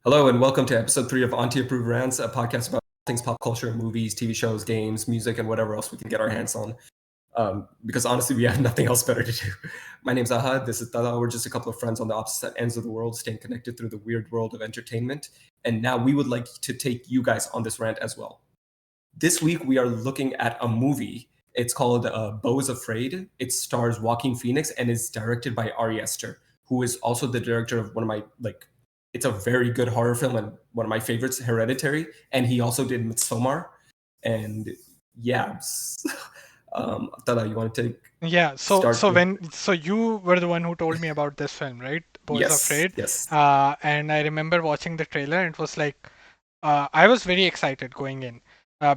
Hello and welcome to episode 3 of Aunty Approved Rants, a podcast about things pop culture, movies, TV shows, games, music, and whatever else we can get our hands on. Because honestly, we have nothing else better to do. My name's Talha. This is Talha. We're just a couple of friends on the opposite ends of the world, staying connected through the weird world of entertainment. And now we would like to take you guys on this rant as well. This week we are looking at a movie. It's called Beau Is Afraid. It stars Joaquin Phoenix and is directed by Ari Aster, who is also the director of one of my it's a very good horror film and one of my favorites, Hereditary. And he also did Midsommar. And yeah, Tala, you want to take Yeah, so start? so when so you were the one who told me about this film, right? Beau Is Yes, Afraid. yes. And I remember watching the trailer and it was like I was very excited going in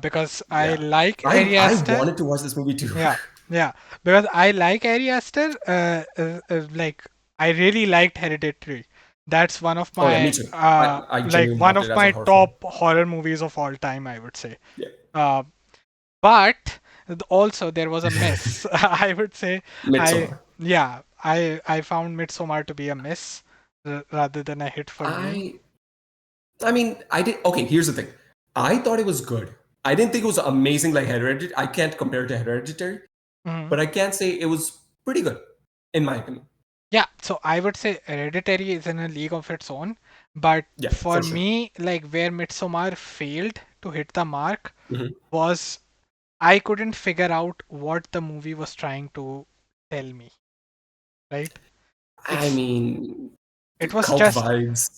because I Yeah. like I Ari I Aster. wanted to watch this movie too. Yeah, yeah, because I like Ari Aster. Like I really liked Hereditary. That's one of Oh yeah, me my too. I genuinely one loved it of as a my horror film. top horror movies of all time, I would say. Yeah. Uh, but also there was a miss. I would say I Midsommar. yeah I found Midsommar to be a miss rather than a hit for me. I I mean, I did okay, here's the thing. I thought it was good. I didn't think it was amazing like Hereditary. I can't compare it to Hereditary, Mhm. but I can say it was pretty good, in my opinion. Yeah, so I would say Hereditary is in a league of its own, but Yeah, for for sure. me, like where Midsommar failed to hit the mark Mhm. was I couldn't figure out what the movie was trying to tell me, right? I It's mean, it was cult just vibes.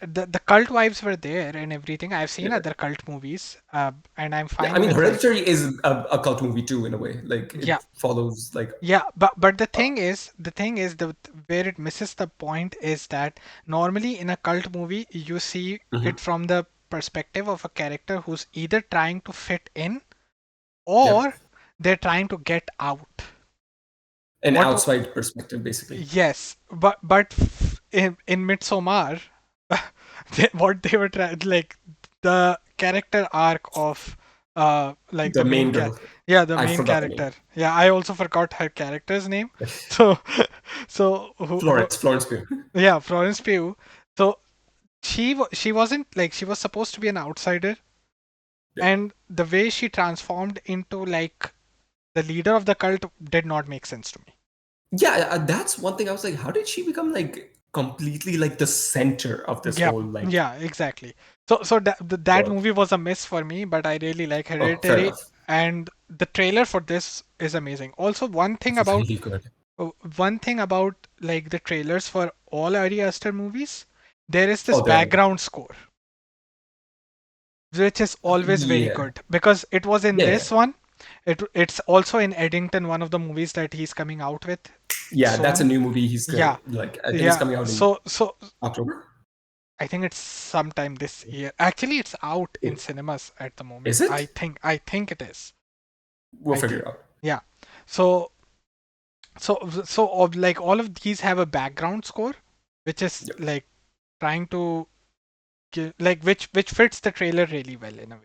the cult vibes were there and everything. I've seen Yeah. other cult movies, and I'm Yeah, I fine mean, with like Hereditary is a cult movie too, in a way. Like yeah, it follows like yeah, but uh, the thing is the where it misses the point is that normally in a cult movie you see mhm. it from the perspective of a character who's either trying to fit in Yep, or they're trying to get out. an What? outside perspective, basically. Yes, but in Midsommar, what they were trying like the character arc of like The the main girl, yeah, the I main forgot the name. character. Yeah, I also forgot her character's name. So so Florence Pugh. yeah, Florence Pugh. So she wasn't like she was supposed to be an outsider, Yeah, and the way she transformed into like the leader of the cult did not make sense to me. yeah. That's one thing. I was like, how did she become like completely like the center of this Yeah, whole like yeah, exactly. So that world? movie was a miss for me, but I really like Oh, fair Hereditary, enough. and the trailer for this is amazing. Also, It's really good. one thing about like the trailers for all Ari Aster movies, there is this Oh, there. background score, which is always very Yeah, good because it was in yeah, this one. It's also in Eddington, one of the movies that he's coming out with yeah. That's a soon. new movie. He's good. Yeah, Like I think it's yeah. coming out in So October. I think it's sometime this year. Actually, it's out in cinemas at the Is moment. it? I think it is. We'll I figure think it out. yeah. So like all of these have a background score, which is Yep. like trying to like which fits the trailer really well in a way.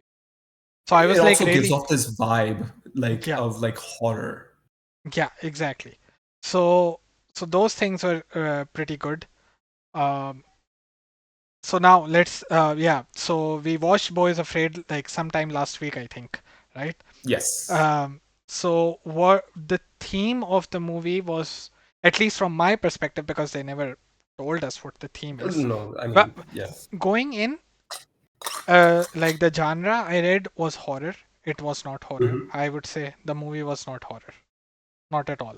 So I It was like also gives really off this vibe like yeah, of like horror. yeah, exactly. So those things were pretty good. Um, so now let's yeah. So we watched Boy Is Afraid like sometime last week, I think, right? Yes. Um, so what the theme of the movie was, at least from my perspective, because they never told us what the theme is. No, I But mean, yeah. going in, like the genre I read was horror. It was not horror. Mhm. I would say the movie was not horror, not at all.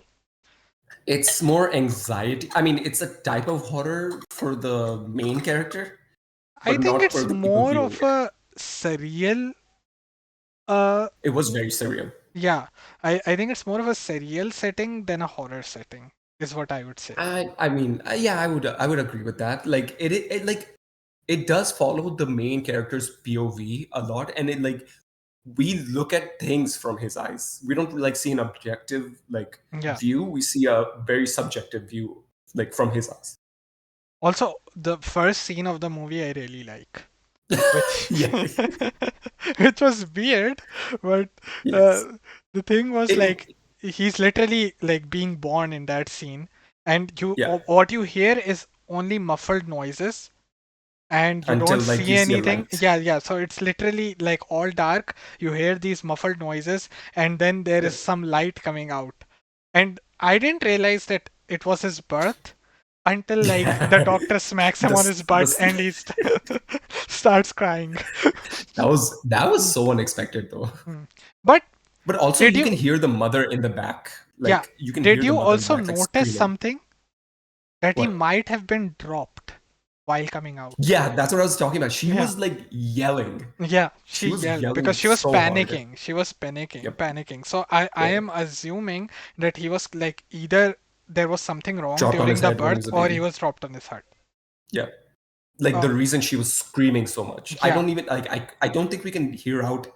It's more anxiety. I mean, it's a type of horror for the main character, I but think not for it's the people more viewing of it. a surreal. Uh, It was very surreal. yeah, I think it's more of a surreal setting than a horror setting, is what I would say. I mean, yeah, I would agree with that. Like it like it does follow the main character's POV a lot, and it like we look at things from his eyes. We don't like see an objective like Yeah. view. We see a very subjective view like from his eyes. Also, the first scene of the movie I really like, which Yeah. which was weird, but Yes. uh, the thing was like It he's literally like being born in that scene, and yeah. what you hear is only muffled noises, and you until don't like see you see a anything. light. Yeah, yeah. So it's literally like all dark. You hear these muffled noises, and then there is Yeah. some light coming out. And I didn't realize that it was his birth until like the Yeah. doctor smacks him on his this butt this and he starts crying. that was so unexpected though. Hmm. But But also did you you, can hear the mother in the back. yeah, Like you can did hear the you mother in the also back like notice screaming. something that he What? might have been dropped while coming out? Yeah, that's what I was talking about. She Yeah. was like yelling. Yeah, she She was yelled because yelling she was so hard. panicking. She was panicking, Yep. panicking. So I Yeah. am assuming that he was like either there was something wrong Dropped on during his the head when he birth was a or he baby. was dropped on his heart. Yeah. Like the Uh, reason she was screaming so much. I yeah, don't even like I don't think we can hear out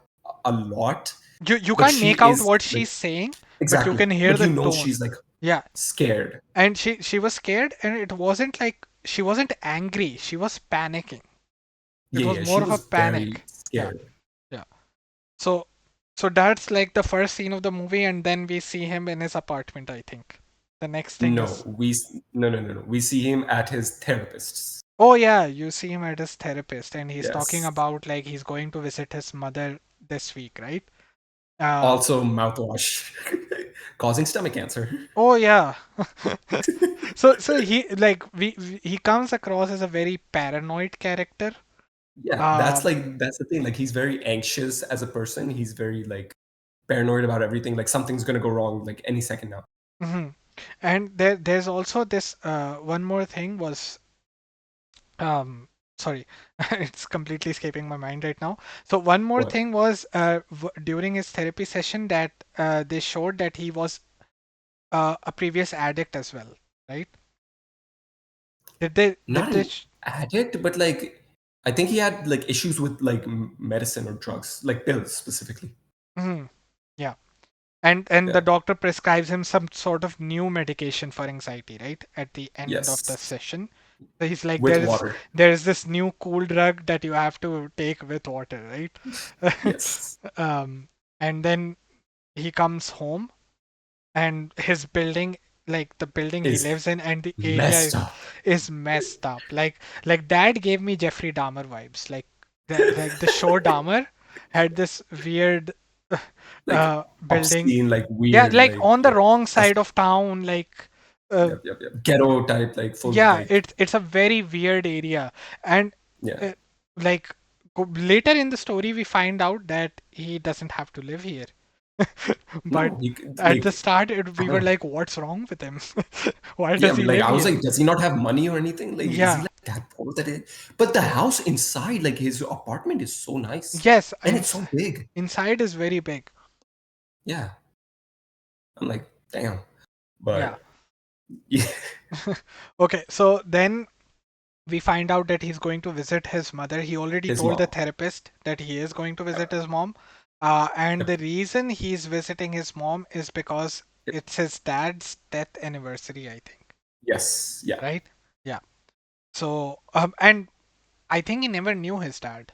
a lot, you but can't she make out is what like she's saying, but you exactly. can hear But the you know tone. she's like Yeah, scared. and she was scared, and it wasn't like she wasn't angry. She was panicking. It Yeah, was yeah, she more of a was very panic. Yeah, scared. yeah. So so that's like the first scene of the movie, and then we see him in his apartment. I think the next thing No, is. no. We see him at his therapist's. Oh yeah, you see him at his therapist, and he's talking Yes. about like he's going to visit his mother this week, right? Uh, Also mouthwash causing stomach cancer. oh yeah. So he like he comes across as a very paranoid character. Yeah, Um, that's the thing. Like he's very anxious as a person. He's very like paranoid about everything. Like something's gonna go wrong like any second now. mhm. And there's also this one more thing was sorry, it's completely escaping my mind right now. So one more What? thing was during his therapy session that they showed that he was a previous addict as well, right? Did they? Did Not they? an addict, but like I think he had like issues with like medicine or drugs, like pills specifically. Mhm. Yeah. And the Yeah. doctor prescribes him some sort of new medication for anxiety, right? At the end of the Yes. session. So he's like, With water. there's this new cool drug that you have to take with water, right? Yes. um, and then he comes home and his building, like the building he Is lives in and the area messed up. is messed up. Like that gave me Jeffrey Dahmer vibes. Like the show Dahmer had this weird Like building. obscene, like Yeah, weird, like like on the yeah. wrong As- side of town. Like yep. Ghetto type, like full yeah, like it's a very weird area. And yeah. uh, like later in the story we find out that he doesn't have to live here. But No, he could, at the like start, I we don't were know. like, what's wrong with him? Why Yeah, does he but like live I was here? like, does he not have money or anything? Like, is he Yeah. like that poor that it? But the house inside, like his apartment is so nice Yes, and it's so big. inside is very big. Yeah, I'm like, damn. Yeah. But yeah, Okay, so then we find out that he's going to visit his mother. He already his told the mom. therapist that he is going to visit his mom. And Yep, the reason he's visiting his mom is because yep. it's his dad's death anniversary, I think. Yes, yeah. Right? Yeah. So, and I think he never knew his dad.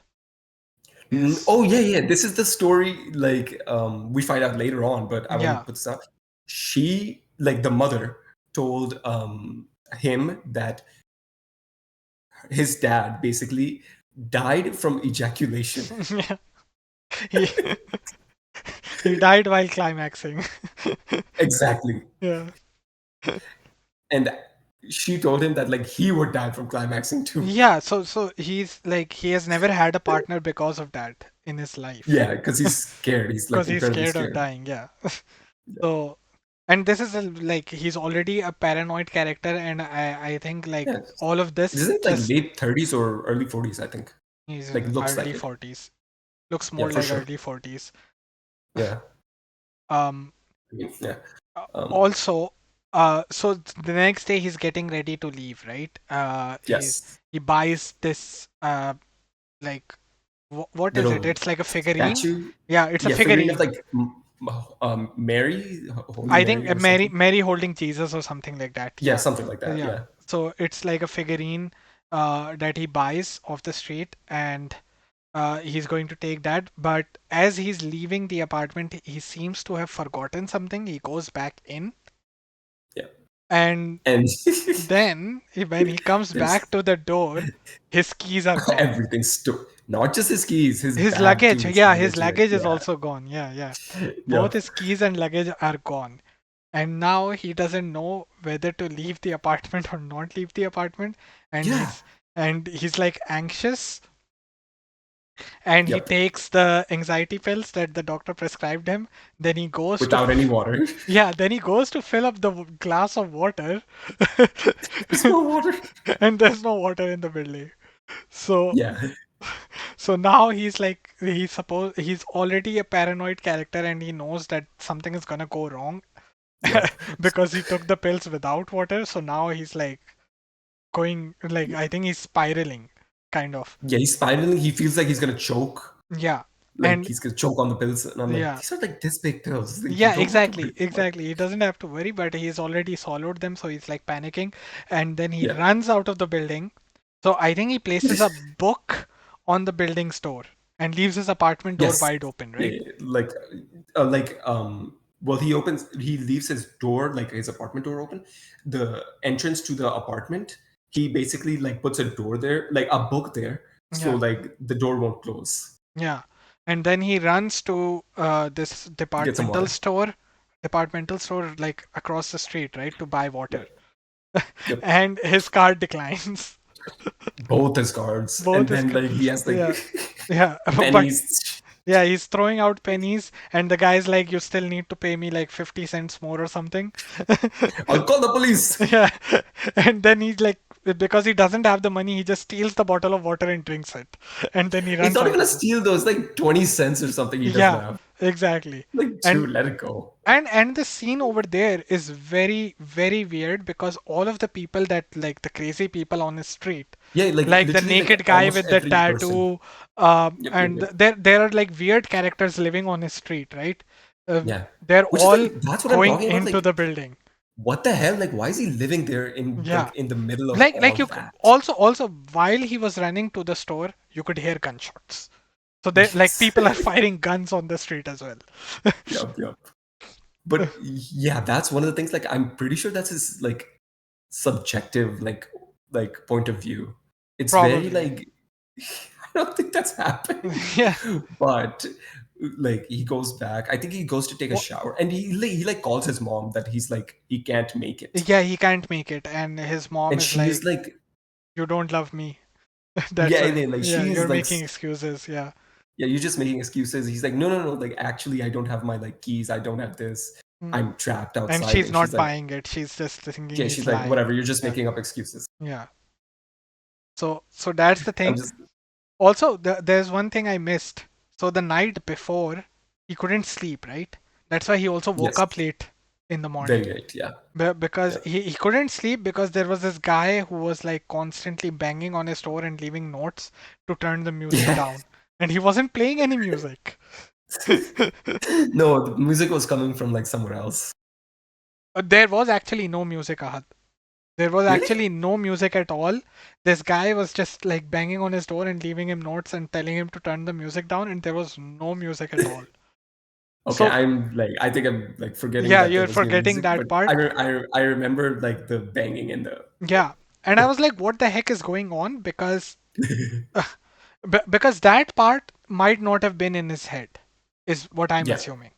Is Oh yeah. This is the story. Like, we find out later on, but I want to yeah. put this out. She, like the mother, told him that his dad basically died from ejaculation. Yeah. He he died while climaxing. Exactly. Yeah. And she told him that like he would die from climaxing too. Yeah, so he's like he has never had a partner because of that in his life. Yeah, because he's scared. He's like Because he's incredibly scared of scared. dying, yeah. So and this is like he's already a paranoid character and I think like Yeah. all of This this isn't like just late 30s or early 40s, I think. he's Like in looks early like it. 40s. Looks Yeah, more for like sure. early 40s. Yeah. Um I mean, yeah. Also so the next day he's getting ready to leave, right? Yes. He buys this like what is it? Little It's like a figurine. statue. Yeah, it's a Yeah, figurine of figurine. like Mary, Holy I think Mary or Mary something. Mary holding Jesus or something like that. Yeah, Yeah. something like that. Yeah. Yeah. So it's like a figurine that he buys off the street and he's going to take that. But as he's leaving the apartment, he seems to have forgotten something. He goes back in Yeah. And And then when he comes there's back to the door, his keys are gone. everything not just his keys, his His bag luggage, too, his yeah, his luggage, like, luggage is yeah. also gone. Yeah, yeah. Both Yep. his keys and luggage are gone. And now he doesn't know whether to leave the apartment or not leave the apartment. And Yeah. he's like anxious, and he Yep. takes the anxiety pills that the doctor prescribed him. Then he goes to Without any water. yeah, then he goes to fill up the glass of water. There's no water. And there's no water in the building. So Yeah. so now he's already a paranoid character, and he knows that something is gonna go wrong Yep. because he took the pills without water. So now he's like going, like, I think he's spiraling, kind of. Yeah, he's spiraling. He feels like he's gonna choke. Yeah. Like And he's gonna choke on the pills. And I'm like, yeah. these are like this big pills. Like, you Yeah, don't have to exactly, worry about it. exactly. He doesn't have to worry, but he's already swallowed them, so he's like panicking. And then he Yeah. runs out of the building. So I think he places a book on the building door and leaves his apartment door Yes. wide open, Yeah, right? yeah. Well, he leaves his door, like his apartment door open. The entrance to the apartment, he basically like puts a door there, like a book there, so Yeah, like the door won't close. yeah. And then he runs to this Get some water. departmental store like across the street, right, to buy water. Yep. Yep. And his card declines. Both his cards. Both And his, then like he has like yeah, yeah. But pennies. yeah, he's throwing out pennies, and the guy's like, "You still need to pay me like 50 cents more or something." I'll call the police. Yeah, and then he's like, because he doesn't have the money, he just steals the bottle of water and drinks it, and then he He's runs not out even a of the. steal those, like 20 cents or something he doesn't Yeah, have. exactly. Like, And dude, let it go. and the scene over there is very very weird because all of the people that like the crazy people on the street, Yeah, like like the literally like naked guy almost with the every person. tattoo, Yep, yep, and yep. there are like weird characters living on his street, right? Yeah. They're Which is all like that's what I'm going talking about. into Like, the building. what the hell? Like, why is he living there Yeah, in the middle of like all you that? also while he was running to the store, you could hear gunshots. So they like Yes. people are firing guns on the street as well. Yep, yep. But yeah, that's one of the things. Like, I'm pretty sure that's his like subjective like point of view. It's very Probably. like I don't think that's happening. Yeah. But like he goes back. I think he goes to take a Wha- shower, and he like calls his mom that he's like he can't make it, Yeah, he can't make it, and his mom and is she is like, like, "You don't love me." That's yeah, why. and like Yeah, she is you're like, making excuses. Yeah. yeah, you're just making excuses. He's like, no, no, no, like actually, I don't have my like keys. I don't have this. Mm. I'm trapped And outside, she's and she's not like, buying it. She's just thinking yeah, he's she's like, lying. whatever. You're just Yeah. making up excuses. Yeah. So that's the I'm thing. just Also, there's one thing I missed. So the night before, he couldn't sleep, right? That's why he also woke yes, up late in the morning. very late. Yeah, Because yeah, he couldn't sleep because there was this guy who was like constantly banging on his door and leaving notes to turn the music yeah. down. And he wasn't playing any music. No, the music was coming from like somewhere else. There was actually no music, Ahad. There was Really? actually no music at all. This guy was just like banging on his door and leaving him notes and telling him to turn the music down, and there was no music at all. Okay, So, I'm like, I think I'm like forgetting yeah, that there you're was no forgetting music, but that part. I remember like the banging and the Yeah. And I was like, what the heck is going on? Because because that part might not have been in his head, is what I'm yeah, assuming.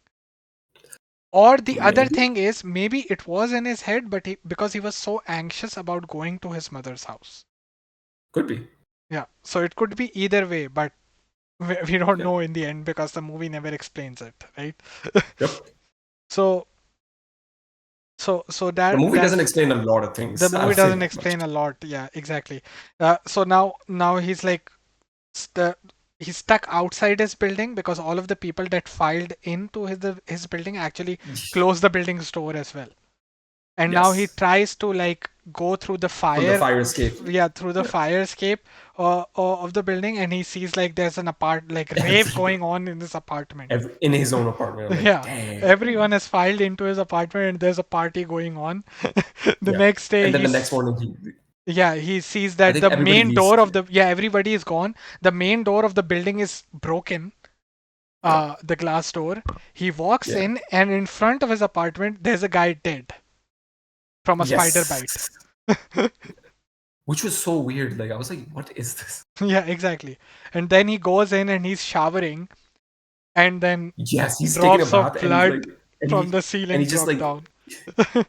Or the other maybe thing is maybe it was in his head, but because he was so anxious about going to his mother's house. could be. Yeah. So it could be either way, but we don't Yeah, know in the end because the movie never explains it, right? yep. So so The that movie doesn't that's explain a lot of the things. I'll movie say doesn't that much. explain a lot. Yeah, exactly. So now he's like st- he's stuck outside his building because all of the people that filed into his building actually closed the building's door as well. And now he Yes, tries to like go through the from the fire escape. yeah, through the Yeah, fire escape of the building, and he sees like there's an like rave every, going on in this apartment. every in his own apartment. I'm like, Yeah, damn. everyone has filed into his apartment and there's a party going on. The Yeah, next day and then the next morning, yeah, he sees I that think the everybody main leaves. door of the yeah, everybody is gone. The main door of the building is broken. Yep. The glass door. He walks Yeah. in, and in front of his apartment there's a guy dead. from a spider bite. Yes. Which was so weird. Like I was like, what is this? Yeah, exactly. And then he goes in and he's showering, and then Yes, he's taking a drops bath of and he's like, blood from the ceiling and he just drop like, down.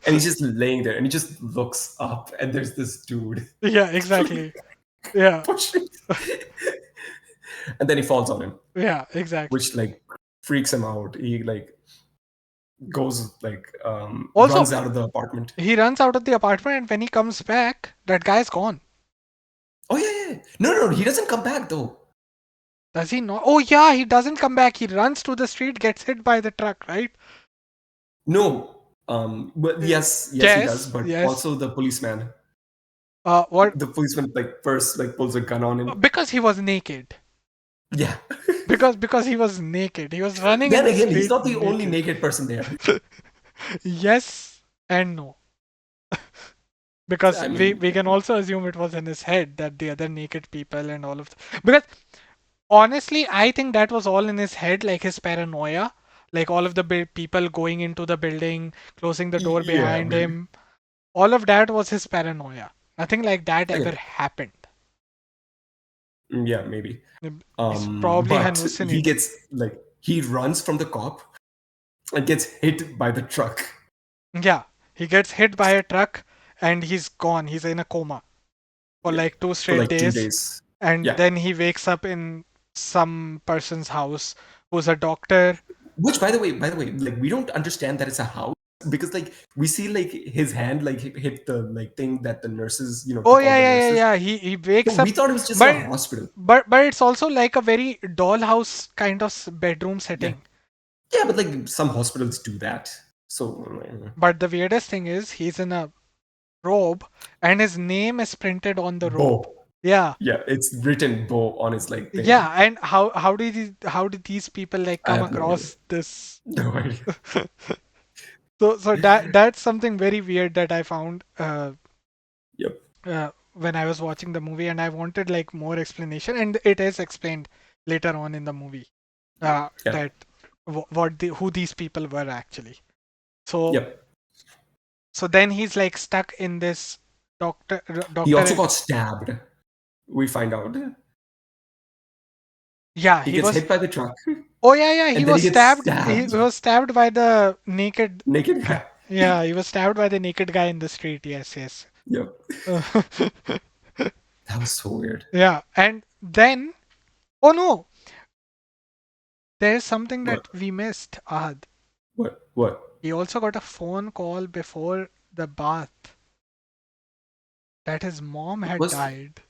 and he's just laying there and he just looks up and there's this dude Yeah, exactly. Yeah, pushing, and then he falls on him, yeah, exactly. which like freaks him out. He like goes like Also, runs out of the apartment. he runs out of the apartment, and when he comes back, that guy's gone. Oh yeah, yeah. No, he doesn't come back though. Does he not? Oh, yeah, he doesn't come back. He runs to the street, gets hit by the truck, right? No. But yes, he does. Yes, But yes. also the policeman. What? The policeman like first like pulls a gun on him. Because he was naked. Yeah. Because he was naked. He was running in Then the again, he's street not the only naked. naked person there. Yes and no. Because I we mean, can also assume it was in his head that the other naked people and all of because honestly, I think that was all in his head, like his paranoia, like all of the people going into the building, closing the door yeah, behind maybe. him. All of that was his paranoia. Nothing like that ever Okay. happened. Yeah, maybe. He's probably But he hallucinating. gets like he runs from the cop and gets hit by the truck Yeah, he gets hit by a truck and he's gone. He's in a coma for yeah, like two for straight like 2 days, days. and Yeah. then he wakes up in some person's house who's a doctor. Which, by the way, like we don't understand that it's a house because like we see like his hand like hit the like thing that the nurses, Oh took all yeah, the yeah, yeah, nurses. yeah. He So wakes we up, thought it was just in a but hospital. but it's also like a very dollhouse kind of bedroom Yeah. setting. Yeah, but like some hospitals do that. So But the weirdest thing is he's in a robe and his name is printed on the robe. Bo. Yeah. Yeah, it's written Bo on his like thing. Yeah, and how did these people like I come have no idea. across this? No idea. So that's something very weird that I found Yep. when I was watching the movie, and I wanted like more explanation, and it is explained later on in the movie Yeah. that who these people were actually. So Yep. so then he's like stuck in this doctor He also doctor. got stabbed. We find out. Yeah, He he gets was. hit by the truck Oh yeah, yeah, he and then he was gets stabbed. He stabbed. was stabbed by the naked Naked guy. guy. Yeah, he was stabbed by the naked guy in the street. Yes, yes. Yep. That was so weird. Yeah, and then oh no, there's something What? that we missed, Ahad. What? He also got a phone call before the bath that his mom It had was died.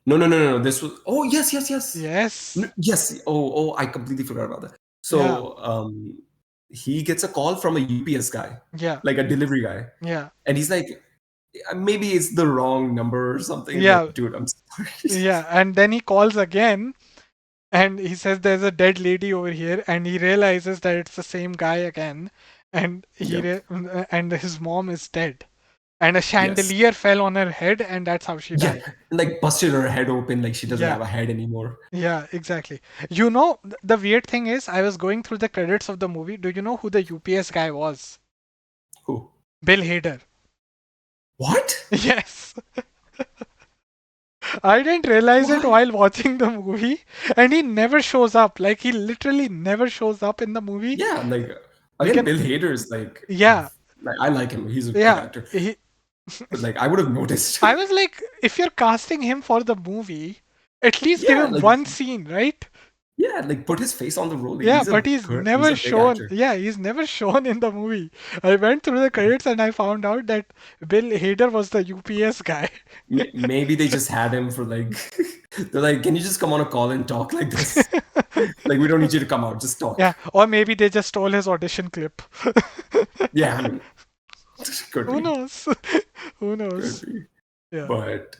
no. This was yes. Yes. Yes. I completely forgot about that. Yeah. So he gets a call from a UPS guy, Yeah. like a delivery guy. Yeah. And he's like, maybe it's the wrong number or something. Like, Yeah. dude, I'm sorry. Yeah. And then he calls again and he says there's a dead lady over here, and he realizes that it's the same guy again, and Yep. and his mom is dead, and a Yes. chandelier fell on her head, and that's how she Yeah. died. And like busted her head open, like she doesn't Yeah. have a head anymore. Yeah, exactly. The weird thing is, I was going through the credits of the movie. Do you know who the UPS guy was? Who? Bill Hader. What? Yes. I didn't realize it Why? while watching the movie, and he never shows up. Like, he literally never shows up in the movie. Yeah, like We again, can, Bill Hader is yeah, like I like him. He's a good yeah. actor. But like I would have noticed. I was like, if you're casting him for the movie, at least give Yeah, him like one scene, right? like put his face on the role. Yeah, but he's He's never a big shown. actor. Yeah, he's never shown in the movie. I went through the credits and I found out that Bill Hader was the UPS guy. Maybe they just had him for like they're like, can you just come on a call and talk like this? Like we don't need you to come out, just Yeah, talk. or maybe they just stole his audition clip. Yeah, I mean, could Who be, knows? Who could knows? be. Yeah. But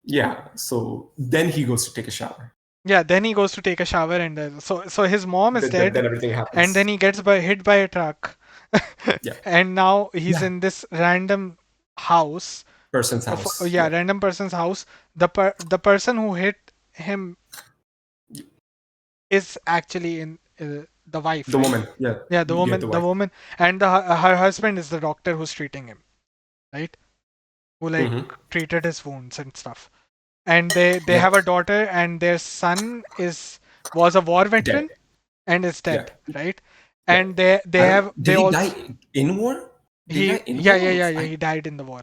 yeah. So then he goes to take a shower. Yeah, then he goes to take a shower, and so his mom is dead, Then everything and then happens. he gets hit by a truck. Yeah, And now he's yeah. in this random house. Person's house. Yeah, Yeah, random person's house. The person who hit him is actually in the wife, The right? woman, yeah, Yeah, yeah, the the wife. woman, and her husband is the doctor who's treating him, right? Who like Mm-hmm. treated his wounds and stuff. And they Yep. have a daughter, and their son is was a war Dead. veteran and is Yeah, dead, right? yeah. And they I don't. have Did they he also die in war? Did he he die in yeah war? yeah Or yeah yeah I, he died in the war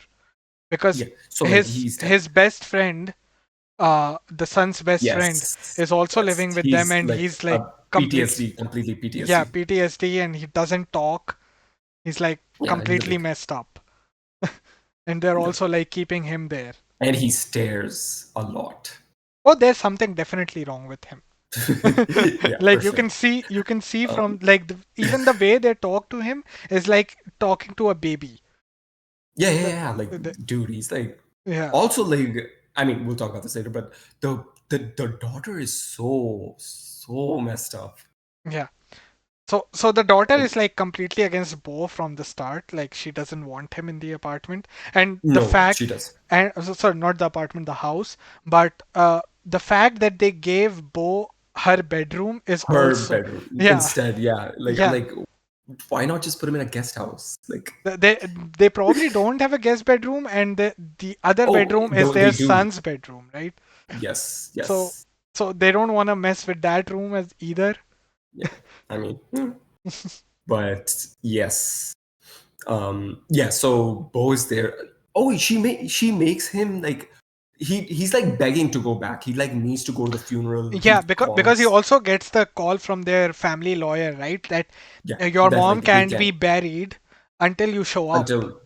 because yeah. So like he's dead. his best friend, the son's best friend, Yes. is also Yes. living with them, He's and like he's a like complete, PTSD, completely yeah, PTSD. PTSD, and he doesn't talk. He's like Yeah, he's a completely big. messed up, and they're Yeah. also like keeping him there. And he stares a lot. Oh, there's something definitely wrong with him. Yeah, for Like sure. you can see from Um, like even the way they talk to him is like talking to a baby. yeah, yeah, The, yeah. Like, the, dude, he's like yeah, also like. I mean, we'll talk about this later, but the daughter is so messed up. yeah. So the daughter Like, is like completely against Bo from the start. Like she doesn't want him in the apartment, and the no, she fact, does. and sorry, not the apartment, the house, but the fact that they gave Bo her bedroom is Her also, bedroom yeah, instead. Yeah, like I'm yeah. like, why not just put him in a guest house? Like, They they probably don't have a guest bedroom, and the other oh, bedroom is no, their they do. son's bedroom, right? Yes, So yes, so they don't want to mess with that room as either. yeah. I mean, but yes, yeah. So Bo is there. Oh, she makes him like he's like begging to go back. He like needs to go to the funeral. He Yeah, because he calls, also gets the call from their family lawyer, right? That yeah, your that mom like they can't can be buried until you show up. until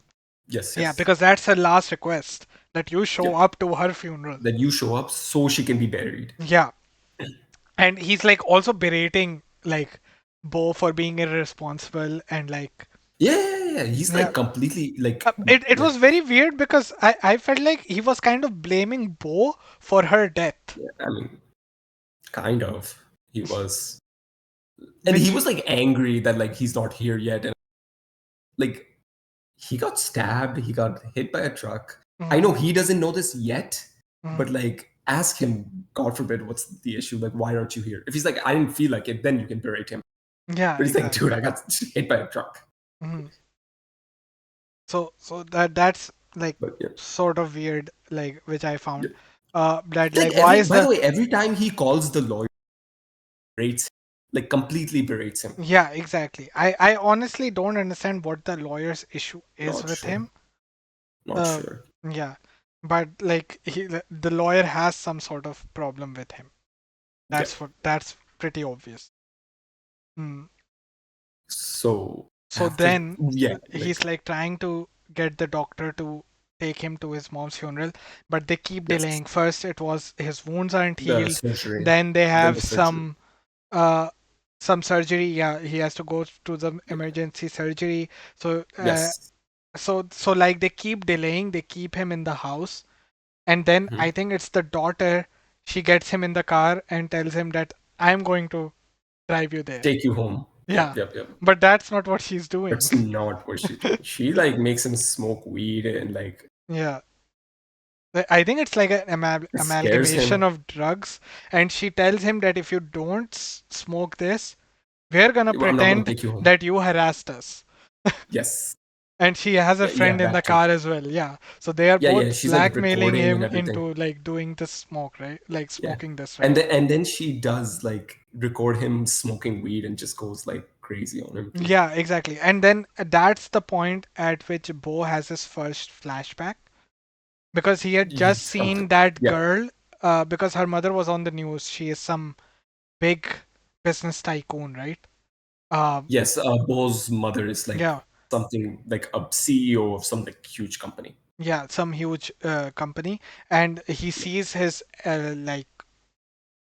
yes, Yeah, yes, because that's her last request, that you yeah, show up to her funeral. that you show up so she can be buried. Yeah, and he's like also berating like Bo for being irresponsible and like Yeah, yeah, yeah. He's yeah. like completely It like was very weird because I felt like he was kind of blaming Bo for her death, yeah, I mean, kind of. He was, and he which was like angry that like he's not here yet, and like he got stabbed, he got hit by a truck. I mm, know he doesn't know this yet, mm, but like ask him, God forbid, what's the issue? Like, why aren't you here? If he's like, I didn't feel like it, then you can berate him. yeah, But he's like, dude, exactly. I got hit by a truck. Mm. So that's like But yeah. sort of weird, like which I Yeah. found. That Like like why every is by the the way, every time he calls the lawyer, berates him, like completely berates him. yeah, exactly. I honestly don't understand what the lawyer's issue is Not with sure. him. Not Uh, sure. yeah, but like the lawyer has some sort of problem with him. Yeah. That's pretty obvious. Mm. So So after then yeah, he's like like trying to get the doctor to take him to his mom's funeral, but they keep yes, delaying. First, it was his wounds aren't the healed. surgery, Then they then have the surgery. uh some surgery. Yeah, he has to go to the Yeah. emergency surgery. So Yes. so like they keep delaying. They keep him in the house, and then Mhm. I think it's the daughter. She gets him in the car and tells him that I'm going to drive you there. Take you home. Yeah, Yep, yep, yep. but that's not what she's doing. That's not what she's doing. She like makes him smoke weed and like Yeah. I think it's like an scares amalgamation him. of drugs, and she tells him that if you don't smoke this, we're gonna I'm not gonna pretend take you home. that you harassed us. Yes. And she has a Yeah, yeah, friend in the that too. car as well. Yeah. So they are Yeah, yeah. both She's like blackmailing recording and him everything. into like doing the smoke, right? Like Yeah. smoking this, right? And then she does like record him smoking weed and just goes like crazy on him too. Yeah, exactly. And then that's the point at which Bo has his first flashback because he had just Something. seen that Yeah. girl because her mother was on the news. She is some big business tycoon, right? Um, Yes, Bo's mother is like yeah, something like a CEO of some like huge company. yeah, some huge company, and he Yeah. sees his like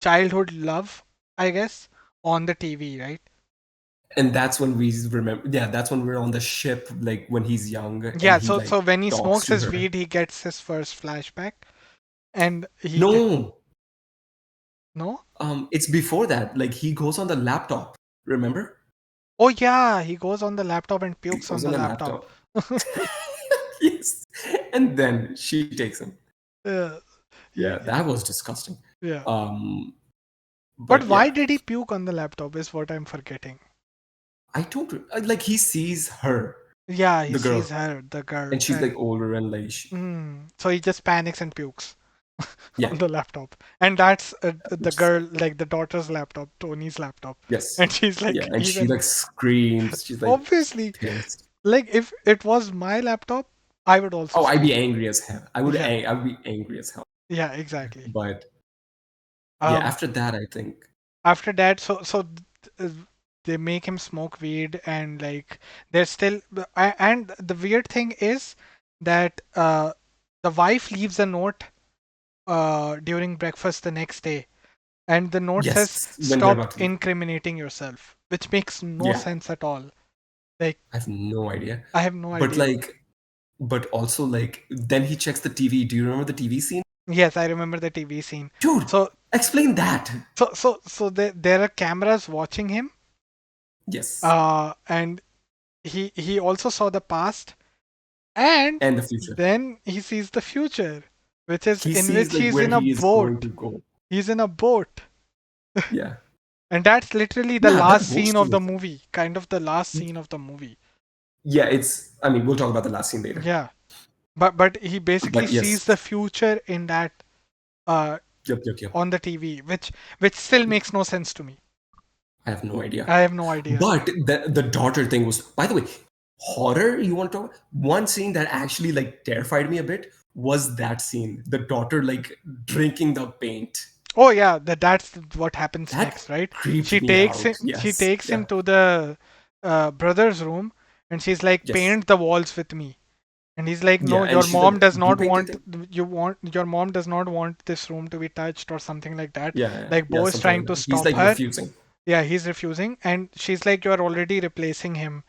childhood love, I guess, on the TV, right? And that's when we remember, yeah, that's when we're on the ship, like when he's young and Yeah, he so like when he talks smokes to his her. weed, he gets his first flashback, and No, no, it's before that. Like he goes on the laptop. Remember? oh yeah, he goes on the laptop and He pukes on goes the on a laptop. laptop. Yes, and then she takes him. Yeah, he, Yeah, that was disgusting. yeah. Um, But But why yeah, did he puke on the laptop is what I'm forgetting. I don't like he sees her, Yeah, he the girl, sees her, the girl, and she's like and older and like so he just panics and pukes yeah, on the laptop. And that's the it's, girl, like the daughter's laptop, Tony's laptop. yes, And she's yeah, like, and she even like screams. She's like obviously, pissed. like if it was my laptop, I would also Oh, I'd be scream. angry as hell. Yeah, I would be angry as hell. yeah, exactly. But yeah, Um, after that, I think after that, uh, they make him smoke weed, and like they're still. And the weird thing is that the wife leaves a note during breakfast the next day, and the note says, yes, when they're "Stop about to leave. incriminating yourself," which makes no Yeah, sense at all. Like, I have no idea. I have no But idea. like, but also like, then he checks the TV. Do you remember the TV scene? Yes, I remember the TV scene. Dude, So, explain that. there are cameras watching him, Yes, and he also saw the past, and and the future. then he sees the future, which is He in sees which like he's where in a he is going boat. to go. He's in a boat. Yeah, And that's literally the yeah, last that scene boat of scene the was. movie. Kind of the last scene of the movie. Yeah, it's. I mean, we'll talk about the last scene later. Yeah. But he basically But sees yes, the future in that uh yep. on the TV, which still makes no sense to me. I have no idea. I have no idea. But the daughter thing was, by the way, horror. You want to talk? One scene that actually like terrified me a bit was that scene. The daughter like drinking the paint. Oh yeah, that's what happens That next, right? creeped She me takes out. him she Yes. takes him Yeah. to the brother's room, and she's like, Yes. paint the walls with me. And he's like, Yeah. no, And your she's like, mom does you not painted want it? your mom does not want this room to be touched or something like that. Like Yeah. Beau is Something trying like to that. He's stop like her. refusing. Yeah, he's refusing, and she's like, you're already replacing him.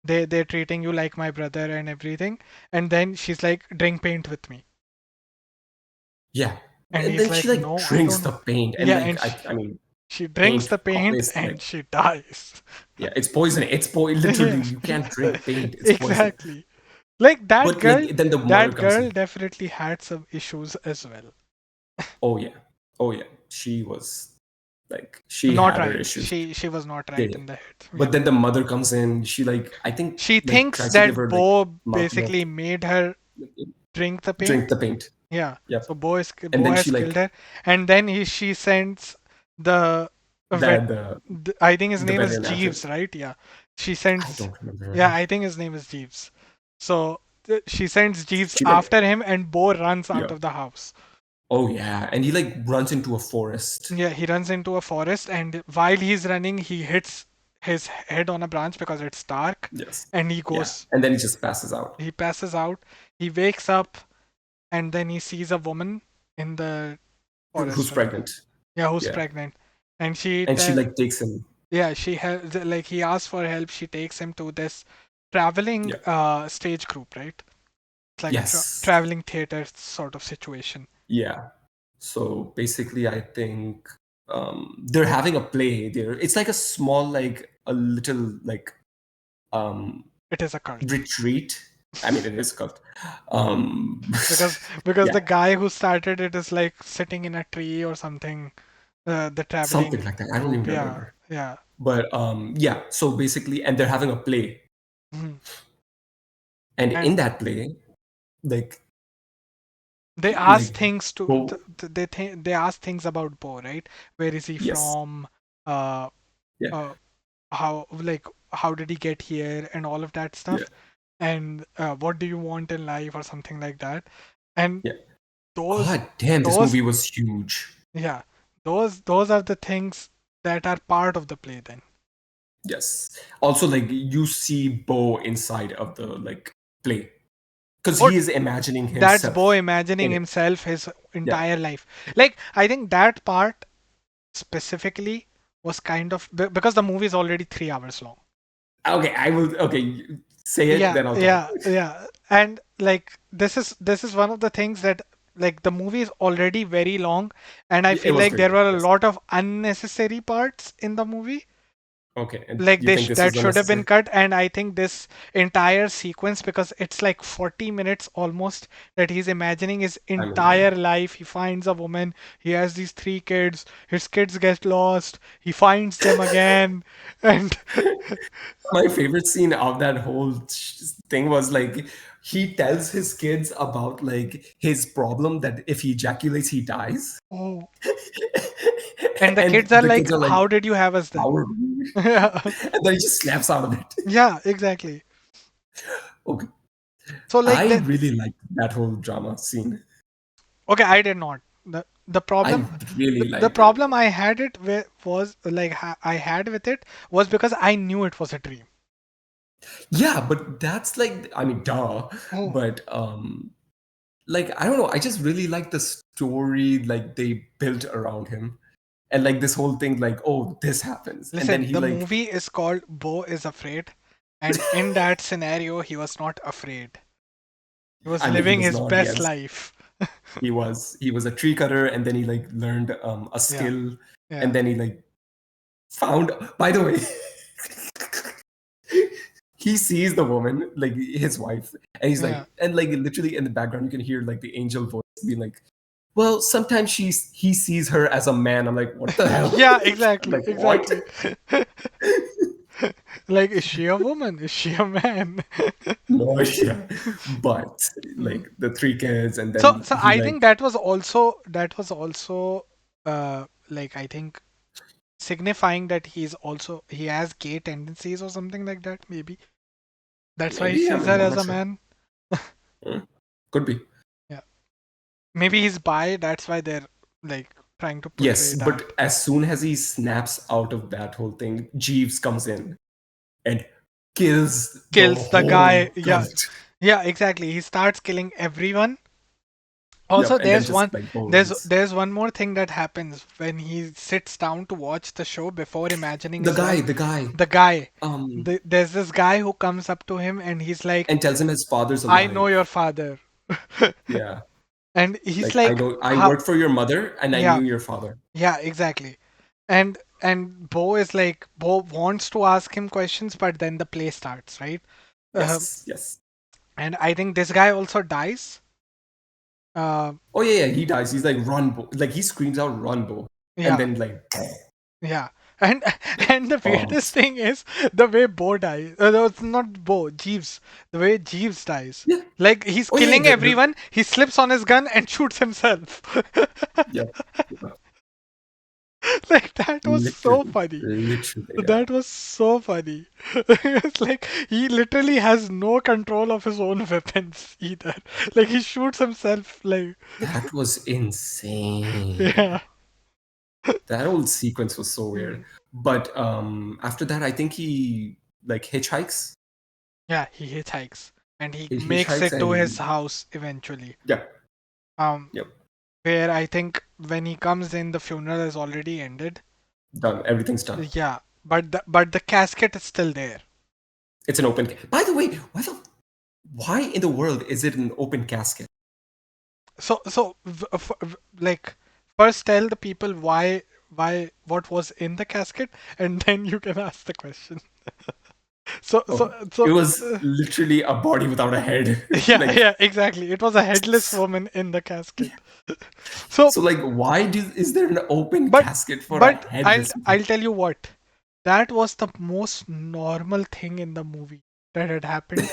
They're treating you like my brother and everything. And then she's like, drink paint with me. Yeah. And And he's then she like, like no, I drinks don't the know. paint, and Yeah, like and I mean, she drinks paint the paint is and like she dies. yeah, it's poison. Literally, Yeah, you can't drink paint. It's poison. exactly. Like But like then the mother that comes girl in. definitely had some issues as well. Oh yeah. Oh yeah. She was like she Not had her right. issues. She was not Yeah, right yeah. in the head. But Yeah. then the mother comes in. She like I think She like thinks tries to give that her like Beau mouthwash, basically made her drink the drink paint. the paint. Yeah. Yep. So And Beau then has she killed like her, and then she sends the vet. that I think his the name is veteran actor. Jeeves, right? Yeah. She I sends. don't remember her Yeah, name. I think his name is Jeeves. So she sends Jeeves She like after him, and Beau runs out yeah. of the house. Oh yeah. And he like runs into a forest. Yeah, he runs into a forest, and while he's running, he hits his head on a branch because it's dark, Yes. and Yeah. And then he just passes out. he passes out. He wakes up, and then he sees a woman in the Who's forest, right? pregnant. Yeah, who's Yeah. pregnant, and she And she tell like takes him. yeah, she has like he asks for help. She takes him to this traveling Yeah. stage group, right? It's like a Yes. traveling theater sort of situation. Yeah. So basically, I think they're having a play there. It's like a small, like a little, like um, It is a cult. retreat. I mean, it is a cult. Um, Because yeah, the guy who started it is like sitting in a tree or something. The something traveling like that. I don't group, even yeah, remember. yeah. But yeah. So basically, and they're having a play, Mhm. and And in that play, like, they ask like, things to oh, they ask things about Bo, right? Where is he yes, from? Uh, yeah, uh, how did he get here and all of that yeah, stuff? And what do you want in life or something like that? And yeah. those God damn, this those movie was huge. yeah, those are the things that are part of the play then. Yes. Also, like you see Bo inside of the like play because Or he is imagining that's Bo himself imagining in it. himself his Yeah. entire life. Like I think that part specifically was kind of because the movie is already 3 hours long. Okay, I will. Okay, say it, Yeah, then I'll talk. yeah. And like this is one of the things that like the movie is already very long, and I It feel was like very there long. were a Yes. lot of unnecessary parts in the movie. Okay, and Like you think this that was should have been unnecessary? cut, and I think this entire sequence, because it's like 40 minutes almost that he's imagining his I mean, yeah. entire life. He finds a woman, he has these three kids, his kids get lost, he finds them again, and My favorite scene of that whole thing was like he tells his kids about like his problem that if he ejaculates, he dies. oh, and the And kids are the like, kids are like, how did you have us then? "How are we?" Yeah, And then he just snaps out of it. yeah, exactly. Okay. So like I that. really liked that whole drama scene. Okay, I did not. The I problem, really the liked it. problem I had it with was like I had with it was because I knew it was a dream. Yeah, but that's like, I mean, duh. Oh, But like I don't know, I just really like the story like they built around him. And like this whole thing, like, oh, this happens. And then listen, he the like, movie is called Beau Is Afraid, and in that scenario, he was not afraid. He was I mean, he living was his not, best yes. life. He was a tree cutter, and then he like learned a Yeah, skill, and yeah, then he like found, by the way, he sees the woman, like his wife, and he's yeah, like, and like literally in the background, you can hear like the angel voice being like, well, sometimes he sees her as a man. I'm like, what the hell? yeah, I'm exactly, like, what? exactly. Like, is she a woman? Is she a man? No idea. But like the three kids, and So, then so he I think like, that was also like I think signifying that he has gay tendencies or something like that. Maybe that's why he maybe, I sees her mean, I'm as not a sure. man. Hmm, could be. Yeah, maybe he's bi. That's why they're like trying to portray Yes, that. but as soon as he snaps out of that whole thing, Jeeves comes in and kills the Kills the whole guy. Yeah, cult. yeah, exactly. He starts killing everyone. Also, Yep, and then just like Bo runs. there's one more thing that happens when he sits down to watch the show before imagining The his guy, life. the guy, The guy, um, there's this guy who comes up to him and he's like, and tells him his father's I know alive. your father. Yeah, And he's like I like, know I how? worked for your mother, and I Yeah, knew your father. yeah, exactly. And Bo is like, Bo wants to ask him questions, but then the play starts, right? Uh, Yes, yes. and I think this guy also dies. Uh, Oh yeah, yeah. He dies. He's like, run, Bo. Like he screams out, run, Bo, and yeah, then like yeah. And and the weirdest bombs. thing is the way Bo dies. No, it's not Bo, Jeeves. The way Jeeves dies. Yeah. Like he's Oh yeah. killing everyone, he slips on his gun and shoots himself. Yeah. Yeah. Like that was so Literally, funny. literally. Yeah. That was so funny. It's like he literally has no control of his own weapons either. Like he shoots himself like That was insane. yeah. That whole sequence was so weird. Mm. But after that, I think he like hitchhikes. Yeah, he hitchhikes and he He makes hitchhikes it to his and house eventually. yeah, Um yep, where I think when he comes in the funeral has already ended. done. Everything's done. Yeah, but the casket is still there. It's an open. By the way, why in the world is it an open casket? Like first tell the people why what was in the casket and then you can ask the question. So so Okay, it so was literally a body without a head. yeah, Like yeah, exactly. It was a headless woman in the casket. So so, like why is there an open but casket for a but I'll headless man? I'll tell you what. That was the most normal thing in the movie that had happened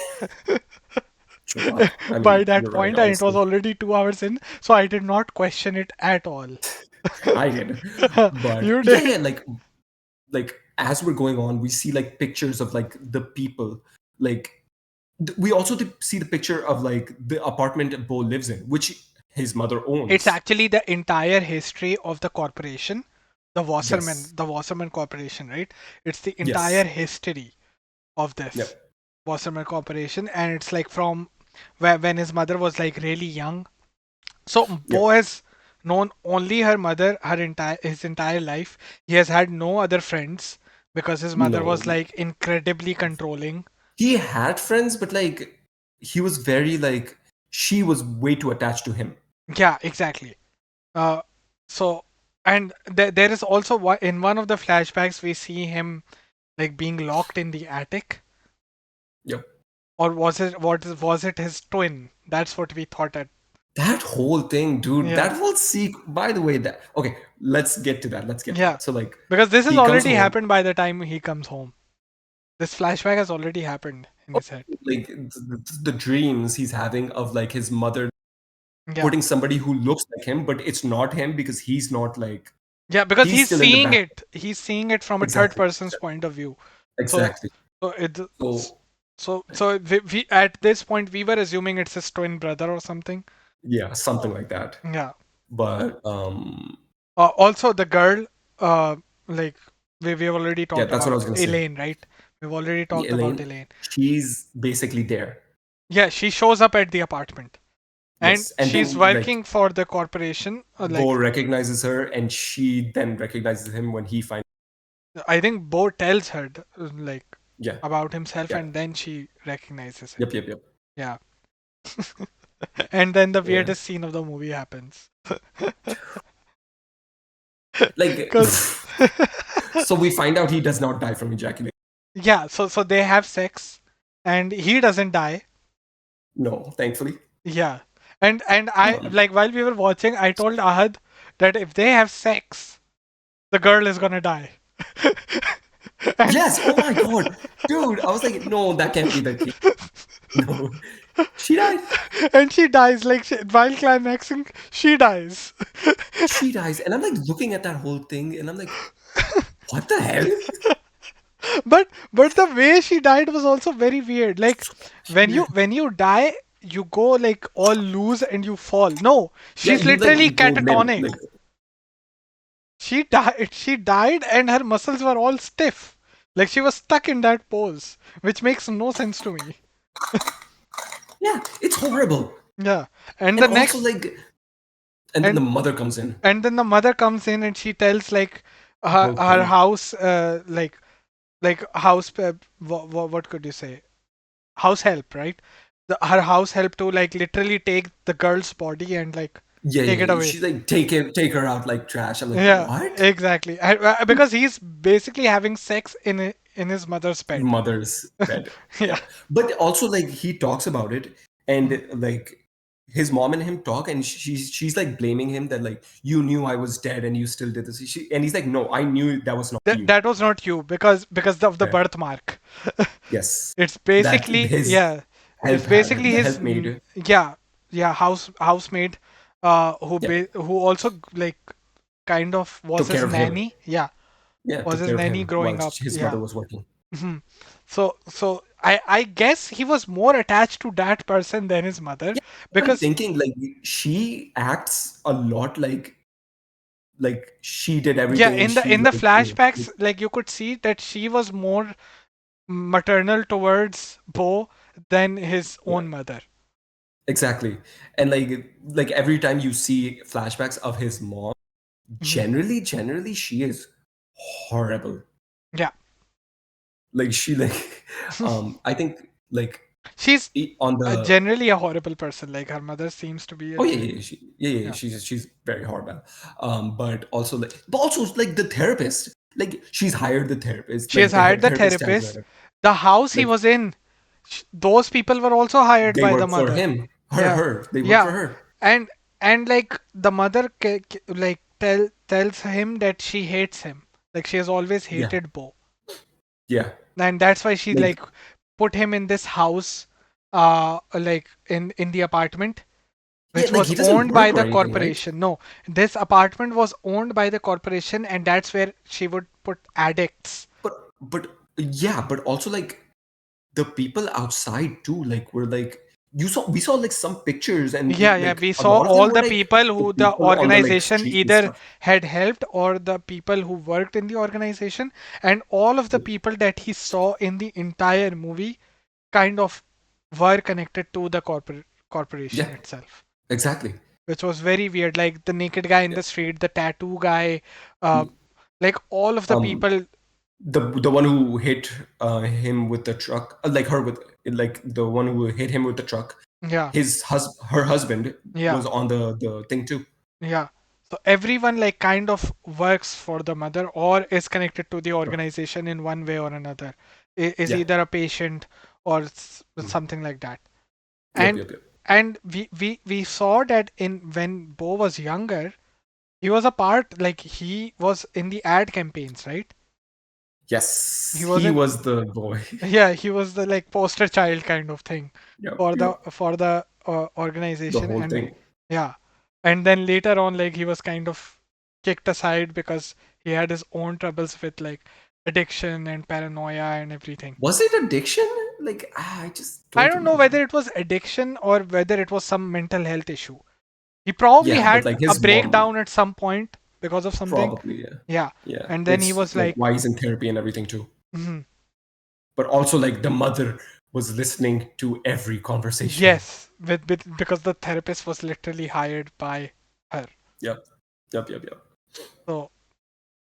Sure. I by mean, that you're right. point, and it was Honestly, already 2 hours in, so I did not question it at all. I did, but You yeah, did. yeah. Like as we're going on, we see like pictures of like the people. Like we also see the picture of like the apartment Bo lives in, which his mother It's owns. actually the entire history of the corporation, Yes. The Wasserman Corporation, right? It's the entire Yes. history of this Yep. Wasserman Corporation, and it's like from when his mother was like really young. So Bo Yep. has known only her mother his entire life. He has had no other friends because his mother No. was like incredibly controlling. He had friends, but like he was very like she was way too attached to him. Yeah, exactly. Uh, so and there is also in one of the flashbacks we see him. like being locked in the attic, Yep. or was it his twin? That's what we thought at. That whole thing, dude, Yeah, that whole by the way, that okay, let's get to that. Let's get to yeah, that. So like because this has he comes already home, happened by the time he comes home. This flashback has already happened in his head. like the dreams he's having of like his mother Yeah, putting somebody who looks like him, but it's not him because he's not like yeah, because he's he's still in the seeing back. it. He's seeing it from a third Exactly. person's point of view. So, Exactly. so it, So so we at this point we were assuming it's his twin brother or something. yeah, something like that. Yeah. But Also, the girl, uh, like we've already yeah, talked that's what I about was gonna say. Elaine, right? We've already Yeah, talked about Elaine, Elaine. she's basically there. Yeah, she shows up at the apartment, and Yes. And she's then like working for the corporation. Bo recognizes her and she then recognizes him when he finds I think Bo tells her like yeah, about himself, yeah. and then she recognizes him. Yep, yep, yep. Yeah, and then the Yeah. weirdest scene of the movie happens. Like Because so we find out he does not die from ejaculation. yeah, so they have sex, and he doesn't die. No, thankfully. Yeah. And I Um, like while we were watching, I told Ahad that if they have sex, the girl is gonna die. and yes, oh my god. Dude, I was like, no, that can't be the case. No. She died. and she dies like while climaxing, she dies. She dies. And I'm like looking at that whole thing and I'm like, what the hell? But the way she died was also very weird. Like when you Yeah. when you die, you go like all loose and you fall. No, Yeah, she's you like literally you go limp. catatonic. Like She died and her muscles were all stiff. Like she was stuck in that pose, which makes no sense to me. yeah, it's horrible. Yeah. And And the also next like and then the and mother comes in. and then the mother comes in and she tells like The her, whole her thing. house like house what could you say? House help, right? Her house help to like literally take the girl's body and like Yeah, take it yeah. away. She's like, take her out like trash. I'm like, Yeah, what? exactly. Because he's basically having sex in his mother's bed. Mother's bed. Yeah. Yeah. But also like he talks about it and like his mom and him talk and she's like blaming him that like you knew I was dead and you still did this. And he's like, no, I knew that was not That you. that was not you because of the Yeah. birthmark. Yes. It's That basically his yeah, it's basically the his helpmate. yeah, yeah, housemaid Yeah. who also like kind of was Took care his of him. nanny. Yeah, Yeah, was took his care of nanny him while growing up. his Yeah. mother was working. Mhm. So I guess he was more attached to that person than his mother Yeah. I'm because thinking like she acts a lot like she did yeah, everything and in the she in the like flashbacks like you could see that she was more maternal towards Bo than his yeah. own mother. Exactly. And like every time you see flashbacks of his mom, Mhm. generally she is horrible. Yeah. Like she like I think like She's on the generally a horrible person. Like her mother seems to be a oh yeah, very yeah. she's very horrible. But also like the therapist. Like she's hired the therapist. She Like has the hired the therapist tells therapist. her The house he like was in, those people were also hired they by the work for mother. him. Yeah, They work for yeah, her. and like the mother like tells him that she hates him. Like she has always Yeah. hated Bo, Yeah. and that's why she Like like put him in this house, like in the apartment yeah, which like was he doesn't owned by work or the anything, right? corporation. No, this apartment was owned by the corporation, and that's where she would put addicts. But yeah, but also like the people outside too, like were like we saw like some pictures and Yeah, yeah, like we a saw lot of them all were the like people the who the people on the like organization street and either stuff. had helped or the people who worked in the organization, and all of the Yep. people that he saw in the entire movie kind of were connected to the corporation Yeah, itself, exactly. which was very weird. Like the naked guy in Yeah. the street, the tattoo guy, uh, like all of the Um, people. the one who hit him with the truck, like her with like the one who hit him with the truck, Yeah, her husband yeah. was on the thing too. Yeah. So everyone like kind of works for the mother or is connected to the Sure. organization in one way or another. Is Yeah. either a patient or Mm. something like that. Yep, And yep, yep. we saw that in when Bo was younger, he was a part like he was in the ad campaigns, right? He Yes, he wasn't. was the boy. Yeah, he was the like poster child kind of thing Yep, yep. for the The organization. whole And thing. yeah, and then later on like he was kind of kicked aside because he had his own troubles with like addiction and paranoia and everything. Was it addiction? Like, I just I don't don't know remember. whether it was addiction or whether it was some mental health issue. He probably Yeah, but had like a his mom, breakdown at some point because of something. probably, yeah. Yeah, Yeah. and then he It's was like like, why he's in therapy and everything too. mhm, But also, like, the mother was listening to every conversation. yes, because the therapist was literally hired by her. Yep. Yep, yep, yep. So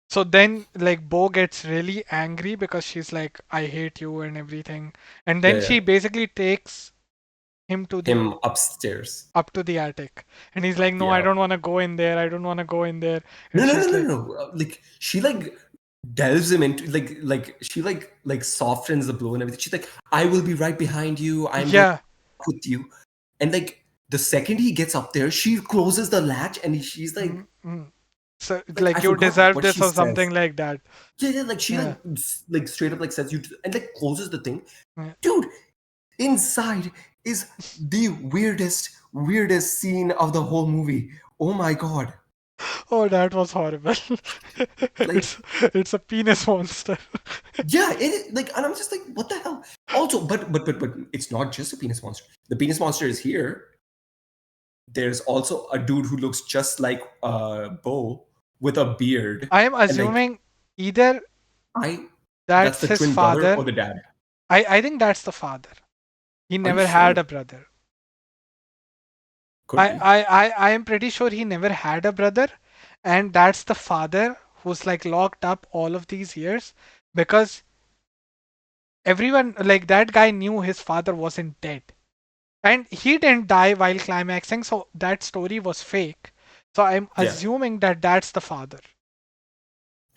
so then like Bo gets really angry because she's like, I hate you and everything. And Yeah, then yeah. she basically takes him to the Him upstairs. up to the attic. And he's like, no, I Yeah. don't want to go in there. I don't want to go in there. And No, no, no, she's no, like, no. Like she like delves him into like she like softens the blow and everything. She's like, I will be right behind you. I'm going yeah. with you. And like the second he gets up there, she closes the latch and she's Mm. So like I like you forgot deserve what this she or says. something like that. Yeah, yeah, like she Yeah. like straight up like says you and like closes the thing. Yeah. Dude, inside is the weirdest scene of the whole movie. Oh my god. Oh, that was horrible. Like It's a penis monster. yeah, like, and I'm just like, what the hell? Also, but it's not just a penis monster. The penis monster is here. There's also a dude who looks just like Bo with a beard, I am and like assuming either I, that's that's the his twin brother or father. the dad. I think that's the father. He Are you never had sure? a brother. Could be. I am pretty sure he never had a brother, and that's the father who's like locked up all of these years because everyone like that guy knew his father wasn't dead. And he didn't die while climaxing, so that story was fake. So I'm Yeah. assuming that that's the father.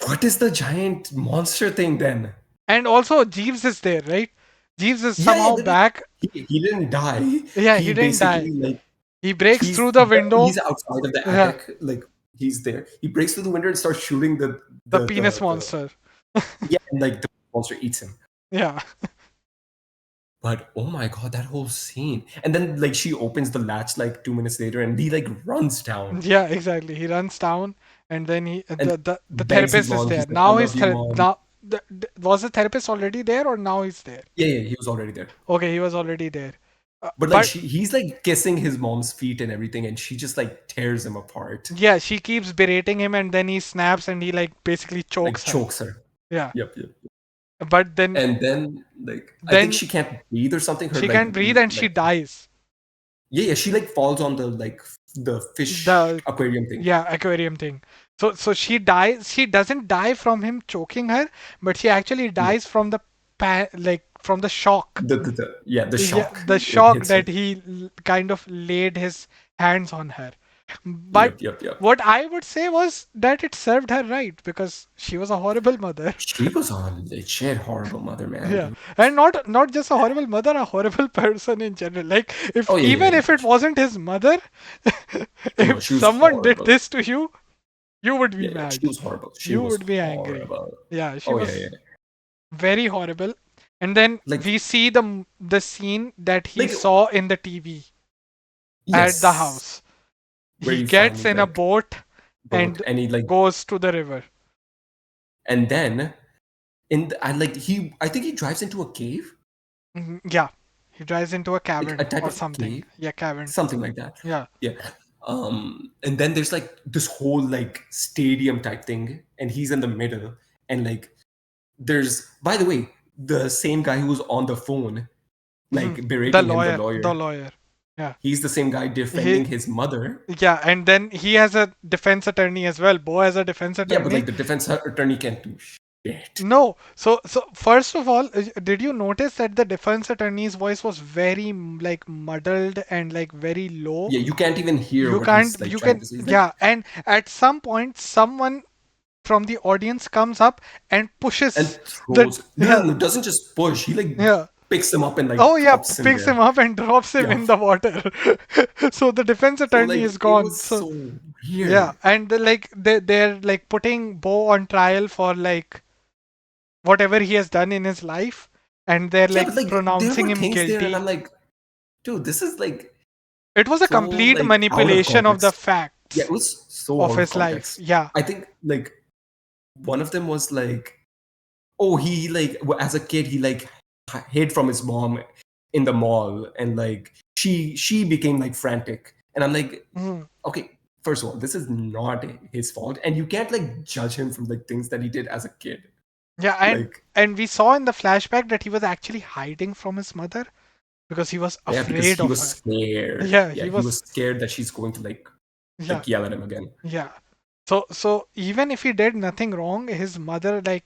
What is the giant monster thing then? And also Jeeves is there, right? Jeeves is Yeah, yeah. somehow back. He didn't die. Yeah, he He didn't die. basically like He breaks he's through the window. he's outside of the Yeah, attic. Like he's there. He breaks through the window and starts shooting the penis the monster. yeah, and like the monster eats him. Yeah. But oh my god, that whole scene. And then like she opens the latch like 2 minutes later and he like runs down Yeah, exactly. He runs down and then and the begs his therapist is mom. there. He's like, I Now love you, mom. now was the therapist already there or now he's there? Yeah, yeah, he was already there. Okay, he was already there. But like But he's like kissing his mom's feet and everything, and she just like tears him apart. yeah, she keeps berating him and then he snaps and he like basically Like chokes her. chokes her. Yeah. Yep, yep. But And then like I think then she can't breathe or something. Her she like can't breathe and she like dies. yeah, yeah, she like falls on the like the fish The aquarium thing. yeah, aquarium thing. So she dies. She doesn't die from him choking her, but she actually No. dies from the like from the shock. Yeah, the Yeah, shock. the It shock hits her. that he kind of laid his hands on her. But Yep, yep, yep. what I would say was that it served her right because she was a horrible mother. She was a legit horrible mother, man, Yeah, dude. and not just a horrible mother, a horrible person in general. Like if Oh yeah, yeah, even yeah. if it wasn't his mother, No, if she was someone did horrible. this to you, you would be Yeah, yeah, she mad. was horrible. She You was would be angry. horrible. Yeah, she Oh yeah, yeah. was very horrible. And then Like, we see the scene that he like saw in the TV at the yes, house. where He you gets finally in a like boat boat, and and he like, goes to the river. and then I like I think he drives into a cave, Yeah, he drives into a like a cavern type or of something. cave, Yeah, cavern. something like that. Yeah. Yeah. And then there's like this whole like stadium type thing, and he's in the middle, and like there's by the way the same guy who was on the phone like The berating him, the lawyer, the lawyer. lawyer. Yeah. He's the same guy He defending his mother. yeah, and then he has a defense attorney as well. Bo has a defense Yeah, but like attorney. the defense attorney can't do. bit. No. So first of all, did you notice that the defense attorney's voice was very like muddled and like very low? Yeah, you can't even hear You what he's can't, like you trying can, to say. He's like, yeah. And at some point, someone from the audience comes up and and pushes the, throws. No, no, yeah, no, doesn't just push. He like yeah. picks him up and Oh like yeah, drops him picks him there. up and drops him Yeah. in the water. So the defense So attorney like is it gone. was So so yeah, weird. and they're like putting Bo on trial for like whatever he has done in his life, and they're Yeah, like but like there pronouncing were him things there, and I'm guilty. like, dude, this is like It was a so complete like out of manipulation of the context. Yeah, it facts was so of out of his life. context. Yeah. I think like one of them was like, oh, he like as a kid he like hid from his mom in the mall, and like she became like frantic, and I'm like, Mhm. okay, first of all, this is not his fault, and you can't like judge him from like things that he did as a kid. Yeah, and Like, and we saw in the flashback that he was actually hiding from his mother because he was yeah, because afraid he of was her. scared. Yeah, Yeah, he he was was. scared that she's going to Yeah, like yell at him again. yeah. So even if he did nothing wrong, his mother like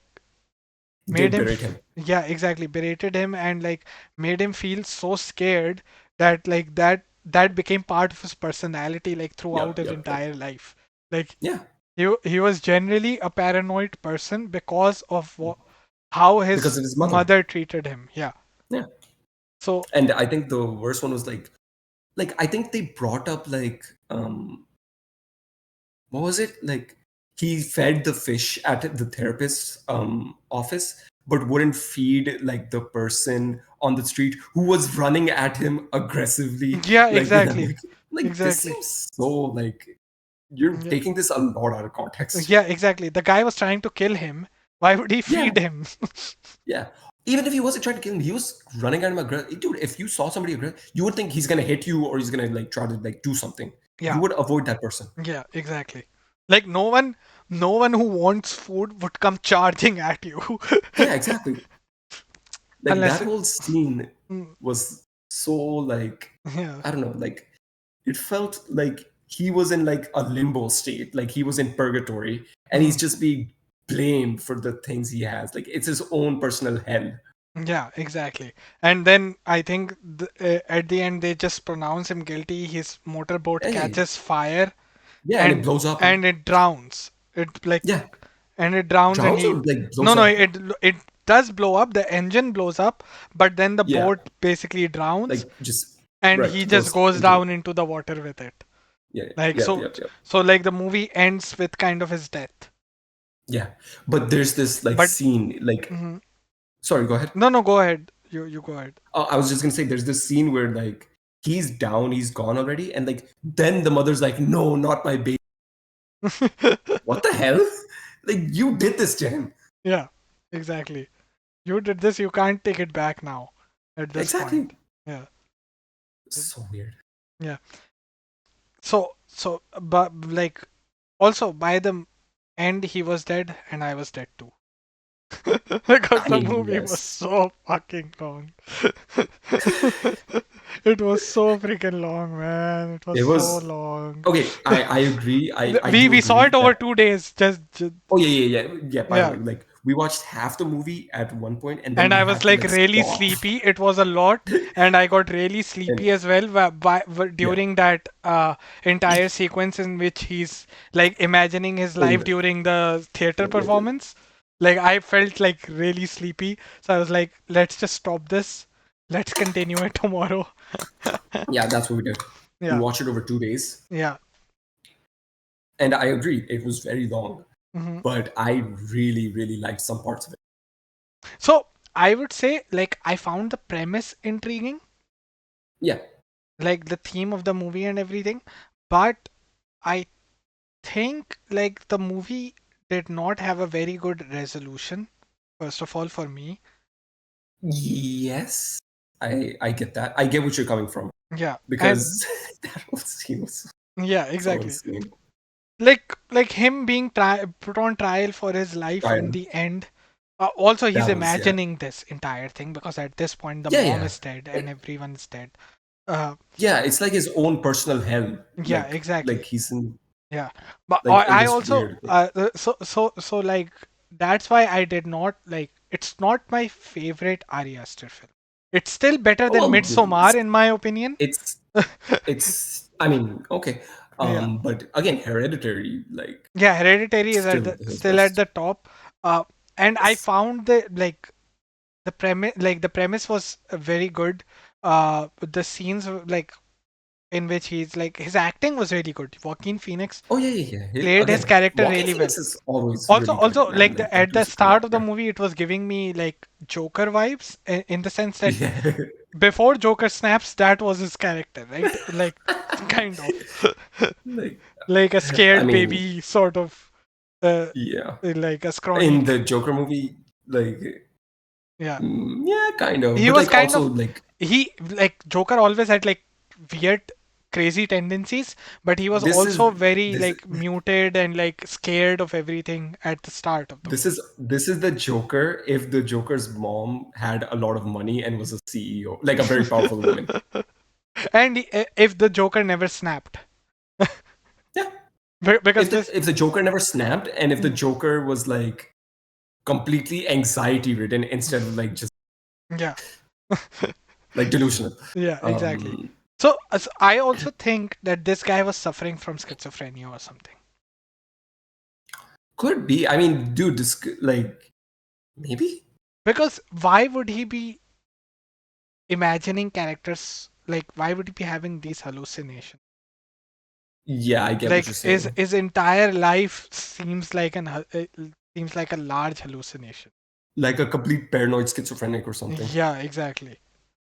made Did him berate him. yeah, exactly, berated him and like made him feel so scared that like that became part of his personality like throughout Yep, his yep, yep. entire life. Like Yeah, he was generally a paranoid person because of how because his of his mother. mother treated him. Yeah. Yeah, So and I think the worst one was like I think they brought up like what was it like he fed the fish at the therapist's office but wouldn't feed like the person on the street who was running at him aggressively, yeah, like, and I'm exactly. like this Exactly. seems so like you're Yeah. taking this a lot out of context. Yeah, exactly. The guy was trying to kill him. Why would he Yeah, feed him? yeah, even if he wasn't trying to kill him, he was running at him aggressive. Dude, if you saw somebody aggressive, you would think he's gonna hit you or he's gonna like try to like do something. You Yeah. would avoid that person. Yeah, exactly. Like no one who wants food would come charging at you. Yeah, exactly. Like Unless that whole scene mm, was so like yeah. I don't know, like it felt like he was in like a limbo state, like he was in purgatory, and he's Mhm. just being blamed for the things he has. Like it's his own personal hell. Yeah, exactly. And then I think at the end they just pronounce him guilty. His motorboat Yeah, yeah, yeah. catches fire Yeah, and it and blows up. it drowns. It like Yeah, and it drowns and drowns he or like no blows no up. it does blow up. The engine blows up, but then the Yeah, boat basically drowns like just and he right just goes goes into down into the water with it. yeah, Like yep, so yep, yep. so like the movie ends with kind of his death. Yeah, but there's this like But scene. Like, mhm. sorry, go ahead. No, go ahead. You go ahead. I was just gonna say there's this scene where like he's down, he's gone already, and like then the mother's like, no, not my baby. What the hell? Like you did this to him. Yeah, exactly. You did this, you can't take it back now at this point. Exactly. Yeah. So weird. Yeah. So but like also by the end he was dead and I was dead too. Because I the mean, movie was yes. so fucking long. It was so freaking long, man. It was It so was long. okay. I agree. I We do we saw agree it over that. 2 days. Just Oh yeah. By the yeah. way, like we watched half the movie at one point, and then And we I was had to like like really stop. sleepy. It was a lot, and I got really sleepy And as well yeah, during that entire sequence in which he's like imagining his in life during the theater yep. performance. Like I felt like really sleepy, so I was like, let's just stop this. Let's continue it tomorrow. Yeah, that's what we did. We Yeah, watched it over 2 days, yeah. and I agree it was very long, Hmm. but I really liked some parts of it. So I would say like I found the premise intriguing, Yeah, like the theme of the movie and everything, but I think like the movie did not have a very good resolution, first of all, for me. yes, I get that. I get what you're coming from Yeah, and because that whole scene was yeah, so exactly. insane. Like him being put on trial for his life in Ryan, the end. Also, he's that was yeah, imagining this entire thing because at this point the yeah, mom yeah. is dead and Like everyone is dead. Uh, yeah, it's like his own personal hell. yeah, Like exactly. he's in Yeah, but like in I this also weird thing. so like that's why I did not like. It's not my favorite Ari Aster film. It's still better than Well, Midsommar in my opinion. it's I mean, okay. Yeah. But again, Hereditary, like, Yeah, Hereditary is at still the his still at best. the top. And I Yes. found the premise was very good. The scenes like in which he's like his acting was really good. Joaquin Phoenix Oh yeah, yeah, yeah. played his Again, character Joaquin really well. Phoenix is always Also, really good, man. like Like, that at dude the is a good start of the actor. movie, it was giving me like Joker vibes in the sense that Yeah. before Joker snaps, that was his character, right? Like kind of Like, like a I scared mean, baby sort of, uh, yeah. like a scrawny. In the Joker movie, like, Yeah, yeah, kind of. he But was like, kind also, of like, he like Joker always had like weird, crazy tendencies, but he was this also is very this like muted and like scared of everything at the start of the movie. this is the Joker if the Joker's mom had a lot of money and was a CEO, like a very powerful woman. And if the Joker never snapped, Yeah. because this, If the Joker never snapped, and if the mm, Joker was like completely anxiety ridden instead of like just yeah, like delusional. yeah, exactly. Um, So, I also think that this guy was suffering from schizophrenia or something. could be. I mean, dude, this like maybe. Because why would he be imagining characters? Like, why would he be having these hallucinations? Yeah, I get what you're Like, saying. his entire life seems like seems like a large hallucination. Like a complete paranoid schizophrenic or something. Yeah, exactly.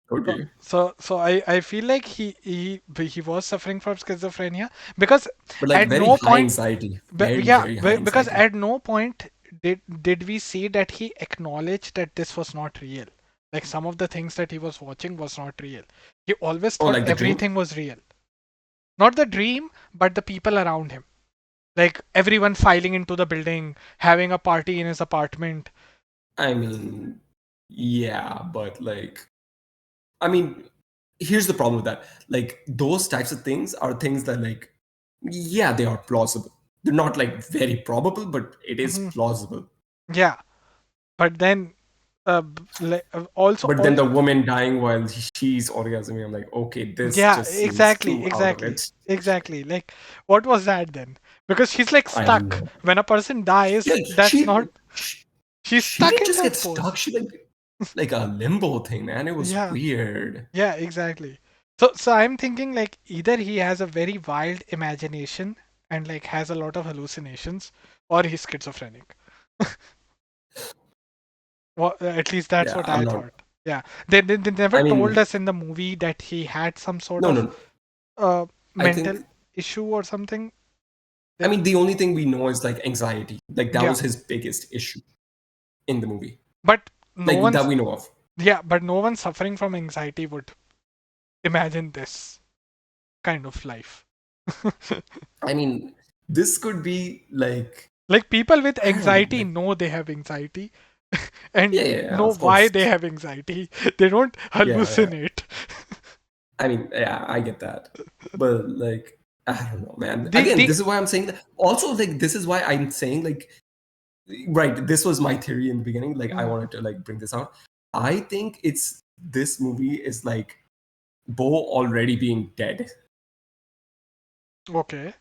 Could be. So I feel like he was suffering from schizophrenia because But like at very no high point, anxiety. but Very, yeah, very high because anxiety. at no point did we see that he acknowledged that this was not real. Like some of the things that he was watching was not real. He always Oh, thought like the dream? everything was real. Not the dream, but the people around him. Like everyone filing into the building, having a party in his apartment. I mean, yeah, but like, I mean, here's the problem with that. Like, those types of things are things that, like, yeah, they are plausible. They're not like very probable, but it is Mhm. plausible. Yeah, but then also But then the woman dying while she's orgasming, I'm like, okay, this yeah, just seems exactly, too out of exactly, it. exactly. Like, what was that then? Because she's like I have stuck. no. When a person dies, Yeah, that's not. she, She's she stuck didn't in just get that pose. stuck. She like a limbo thing, man. It was Yeah, weird. yeah, exactly. So I'm thinking like either he has a very wild imagination and like has a lot of hallucinations, or he's schizophrenic. Well, at least that's Yeah, what I'm I not. thought. Yeah, they never I told mean, us in the movie that he had some sort no, of no. I mental think. issue or something. I They, mean, the only thing we know is like anxiety. Like that yeah, was his biggest issue in the movie. but no Like that one's we know of. yeah, but no one suffering from anxiety would imagine this kind of life. I mean, this could be like Like people with I don't know. anxiety Like know they have anxiety yeah, and yeah, yeah, know of why course. they have anxiety. They don't Yeah, yeah. hallucinate. I mean, yeah, I get that. But like, I don't know, man. Again, The this is why I'm saying that. Also, like, this is why I'm saying like, right. This was my theory in the beginning. Like, I mm, wanted to like bring this out. I think it's this movie is like Bo already being dead, okay.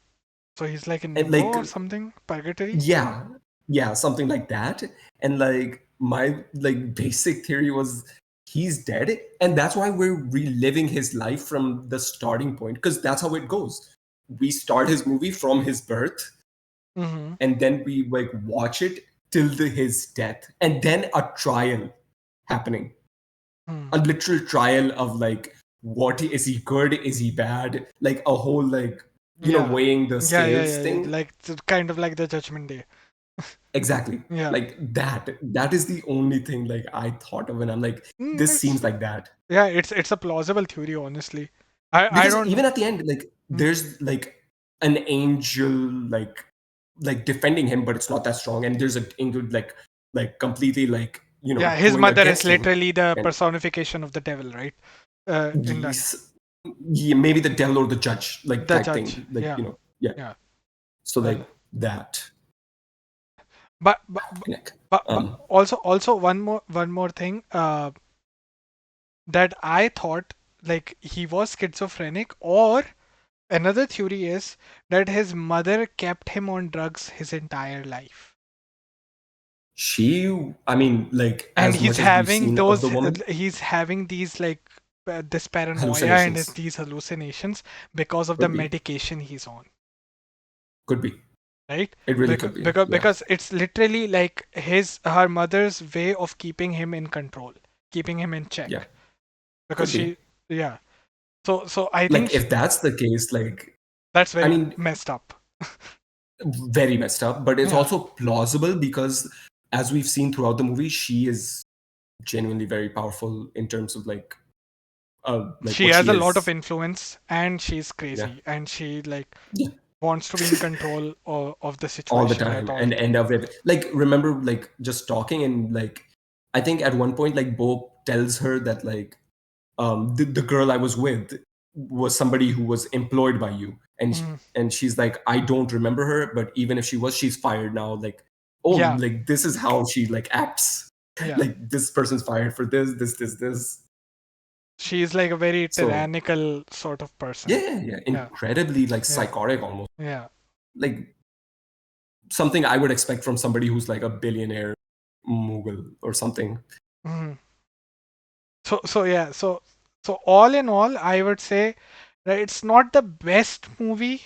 So he's like in and limbo like or something, purgatory. yeah, yeah, something like that. And like my like basic theory was he's dead, and that's why we're reliving his life from the starting point because that's how it goes. We start his movie from his birth, Mm-hmm. and then we like watch it till his death, and then a trial happening, Mm. a literal trial of like what is he good, is he bad, like a whole like Yeah. weighing the scales Yeah. thing. Like kind of like the Judgment Day. Exactly. Yeah. Like that. That is the only thing like I thought of, and I'm like, this It's seems like that. yeah. It's a plausible theory, honestly. I Because don't know. even at the end, like Mm. there's like an angel like defending him, but it's not that strong. And there's an angel like completely like Yeah, his going mother is against him. literally the And personification of the devil, right? In that, he's yeah, maybe the devil or the judge, like the type judge. thing. Like, Yeah. yeah. Yeah. So Uh, like that. but Nick. but also one more thing that I thought, like, he was schizophrenic, or another theory is that his mother kept him on drugs his entire life. I mean, like, And as much as we've seen of the woman, he's having these, like, this paranoia and hallucinations these hallucinations because of the could be, medication he's on, could be. right? It really because could be. because, Yeah, because it's literally like her mother's way of keeping him in control, keeping him in yeah, check, because could be. yeah. So I think Like, if that's the case, like, that's I very mean, messed up. very messed up, but it's Yeah, also plausible because, as we've seen throughout the movie, she is genuinely very powerful in terms of like she what has she a lot of is. influence, and she's Yeah, crazy, and she, like, yeah, wants to be in control of the all the situation at time, all and time. end of it. Like, remember, like, just talking, and like, I think at one point, like, Bo tells her that, like, the girl I was with was somebody who was employed by you, Mm, and she's like, I don't remember her, but even if she was, she's fired now. Like, oh, yeah, like, this is how she like acts. yeah. Like, this person's fired for this. She's like a very So tyrannical sort of yeah, person. yeah, yeah, Yeah, incredibly like yeah, psychotic almost. yeah. Like, something I would expect from somebody who's like a billionaire mogul or something. Mhm. So yeah, so all in all, I would say that it's not the best movie,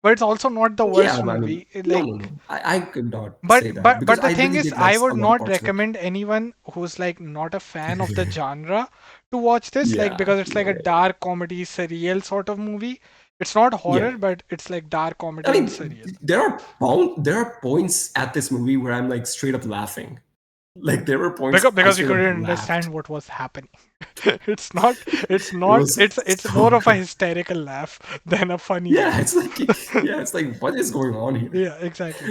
but it's also not the Yeah, worst I mean, movie. no, no, Like, no. I could not but say that but because but the I thing really is, did like I would a lot of not parts of recommend anyone who's, like, not a fan of the genre to watch this, like, yeah, because it's like a yeah, dark comedy surreal sort of movie. It's not yeah. horror, but it's like dark I comedy and mean, surreal. there are points at this movie where I'm like straight up laughing. Like, there were points I Because you straight up couldn't laughed. understand what was happening. it's not it's It not was it's so more of a good. hysterical laugh than a funny Yeah, laugh. it's like what is going on here? Yeah, exactly.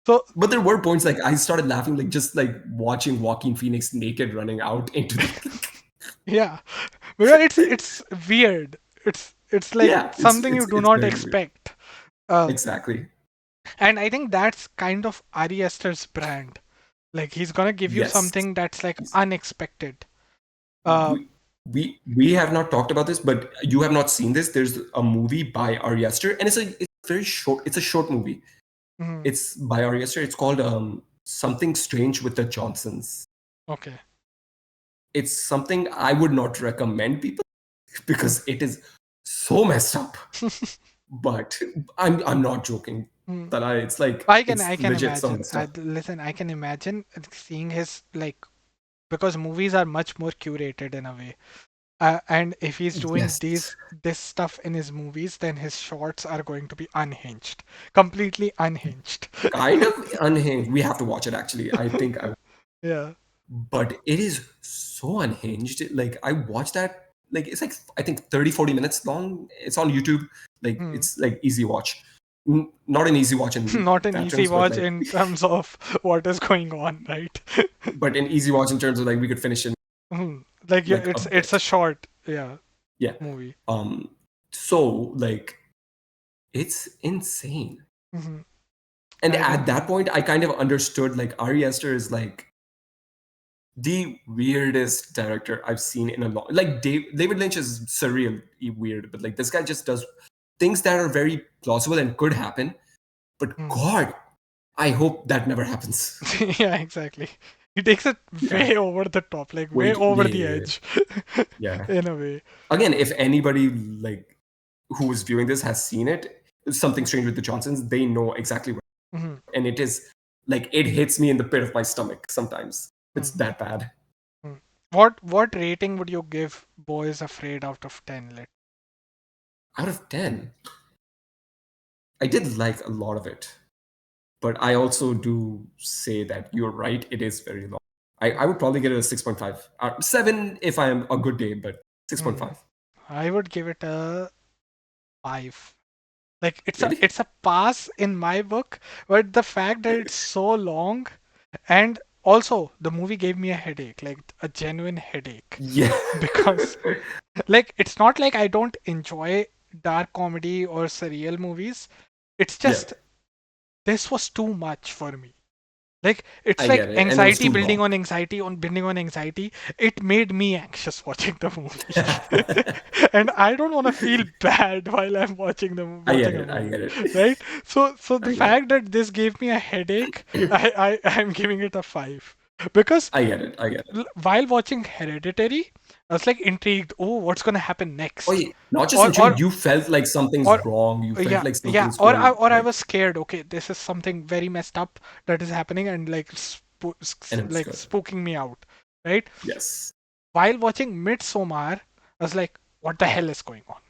So But there were points like I started laughing like just like watching Joaquin Phoenix naked running out into the yeah, because it's weird. It's like yeah, something you do it's not very weird. expect. Uh, Exactly. and I think that's kind of Ari Aster's brand. Like, he's gonna give you Yes. something that's like Yes. unexpected. Uh, We have not talked about this, but you have not seen this. There's a movie by Ari Aster, and it's very short. It's a short movie. mhm, It's by Ari Aster. It's called Something Strange with the Johnsons. okay. It's something I would not recommend people Mm, because it is so messed up. But I'm not joking. mm. That it's like I it's can legit so imagine. messed up. Listen, I can imagine seeing his, like, because movies are much more curated in a way. And if he's doing Yes, this stuff in his movies, then his shorts are going to be unhinged, completely unhinged. kind of unhinged. We have to watch it actually. I think I Yeah. but it is so unhinged. Like, I watched that, like, it's like I think 30-40 minutes long. It's on YouTube. Like, Hmm. it's like easy watch. Not an easy watch in Not an that easy terms, but watch like in terms of what is going on, right? but an easy watch in terms of like we could finish in Hmm. Like, yeah, like a it's a bit. short, yeah, Yeah. movie. Um so like it's insane. Hmm. And I at think. that point I kind of understood like Ari Aster is like the weirdest director I've seen in a long. Like, David Lynch is surreal weird, but like this guy just does things that are very plausible and could happen. But Hmm. God, I hope that never happens. Yeah, exactly. He takes it Yeah, way over the top, like way wait, over yeah, the yeah, yeah. edge, Yeah. in a way. Again, if anybody like who is viewing this has seen it, Something Strange with the Johnsons, they know exactly what. Hmm. And it is like it hits me in the pit of my stomach sometimes. It's Hmm. that bad. Hmm. What rating would you give Beau Is Afraid out of 10? Let. Out of 10, I did like a lot of it. But I also do say that you're right. It is very long. I would probably get it a 6.5. 7 if I'm a good day, but Hmm. 6.5. I would give it a 5. Like, Really? it's a pass in my book, but the fact that it's so long, and also the movie gave me a headache, like a genuine headache, Yeah. because, like, it's not like I don't enjoy dark comedy or surreal movies. It's Yeah. just this was too much for me. Like it's I like get it, and it was anxiety too building long. on anxiety on building on anxiety. It made me anxious watching the movie, and I don't want to feel bad while I'm watching I get watching a it. I movie, get it. right? So the I get fact that this gave me a headache, I'm giving it a 5 because I get it. I get it. while watching Hereditary, I was like intrigued. Oh, what's gonna happen Oh, next? yeah. Not just Or intrigued. You felt like something's or wrong. You felt yeah, like yeah, something's going or I like, was scared. Okay, this is something very messed up that is happening and like and it was like good. spooking me out, right? Yes. While watching Midsommar, I was like, what the hell is going on?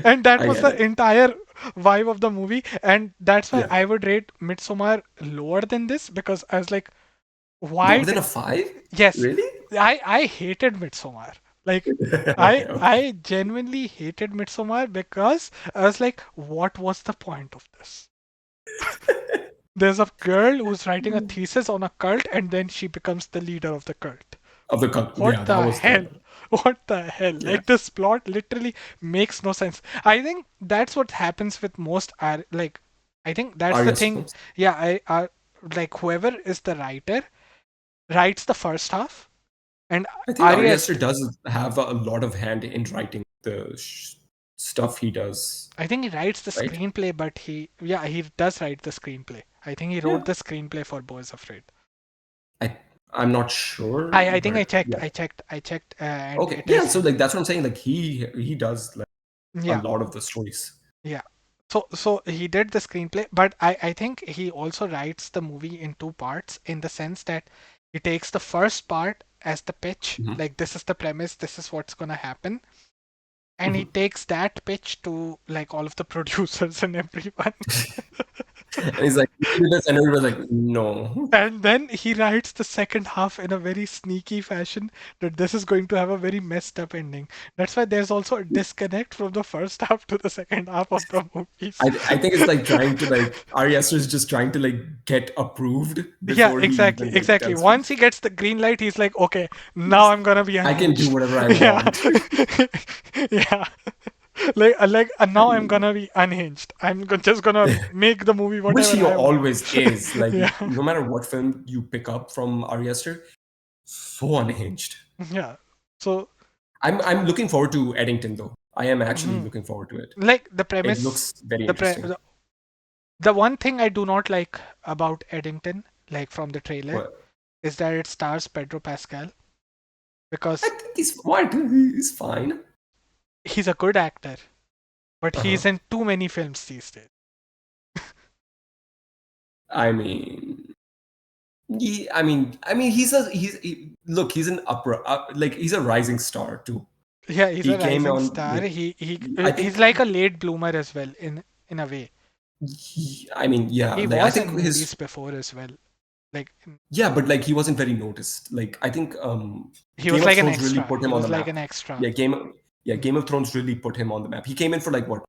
And that I was get the it. entire vibe of the movie, and that's why Yeah. I would rate Midsommar lower than this because I was like, why Lower than did a 5? yes, Really? I hated Midsommar. Like Okay. Okay. I genuinely hated Midsommar because I was like, what was the point of this? There's a girl who's writing a thesis on a cult and then she becomes the leader of the cult. Of the cult. What Yeah, that the was hell? the. What the hell? Yeah. Like this plot literally makes no sense. I think that's what happens with most like I think that's the Arias thing. films. Yeah, I like whoever is the writer writes the first half and I think Ari Ari has Aster does have a lot of hand in writing the stuff he does, I think he writes the right? screenplay, but he does write the screenplay. I think he Yeah. wrote the screenplay for Beau Is Afraid. I I'm not sure, I think but yeah. I checked, and Okay. it Yeah. is So him. like that's what I'm saying. Like he does like a Yeah, lot of the stories. yeah. So he did the screenplay, but I think he also writes the movie in two parts in the sense that he takes the first part as the pitch, Hmm. like this is the premise, this is what's gonna happen, and he Hmm. takes that pitch to like all of the producers and everyone. And he's like, "You do this," and everybody's like, "No." And then he writes the second half in a very sneaky fashion that this is going to have a very messed up ending. That's why there's also a disconnect from the first half to the second half of the movies. I think it's like trying to like Ari Aster is just trying to like get approved Yeah, before he exactly, even like exactly. tells people. Once he gets the green light, he's like, okay, now I'm gonna be I can do unhinged. whatever I Yeah, want. yeah. Now I'm gonna be unhinged. Just gonna make the movie Which whatever he I want. always is. Like Yeah, no matter what film you pick up from Ari Aster, so unhinged. yeah. So, I'm looking forward to Eddington though. I am actually mhm. looking forward to it. Like the It premise, looks very the pre interesting. the one thing I do not like about Eddington, like from the trailer, But is that it stars Pedro Pascal I because think he's what? He's fine. he's a good actor, but Uh-huh. he's in too many films these days. I mean, look, he's an like he's a rising star too. Yeah, he's He a came rising on star. like He I he's think like a late bloomer as well in a way. I mean, yeah, He like I was in think movies his before as well. Like yeah, but like he wasn't very noticed. Like I think he Game was of like an Thrones really extra. put He him on was the like map. an extra. Yeah, Mm, Game of Thrones really put him on the map. He came in for like what,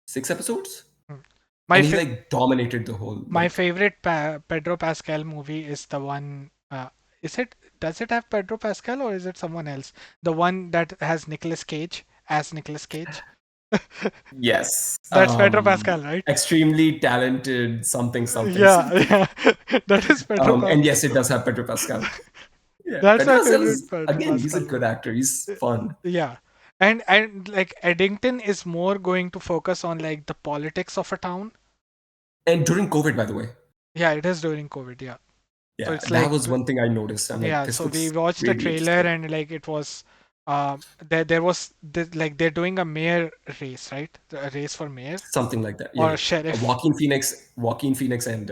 6 episodes? mm. My And he fa- like dominated the whole my like favorite Pedro Pascal movie is the one. Is it? Does it have Pedro Pascal or is it someone else? The one that has Nicolas Cage as Nicolas Cage. yes. That's Pedro Pascal, right? Extremely talented something something Yeah, something. yeah. That is Pedro And Pascal. yes, it does have Pedro Pascal. Yeah, That's Pedro my Pascal favorite is Pedro again, he's a Pascal good movie. actor. He's fun. Yeah. And like Eddington is more going to focus on like the politics of a town. And during COVID, by the way, Yeah, it is during COVID, yeah. So yeah, it's that like was one thing I noticed. I'm like, yeah, this so we looks watched the really trailer interesting. and like it was there was like they're doing a mayor race, right? A race for mayor Something like that. Yeah, or a yeah. sheriff. Joaquin Phoenix, and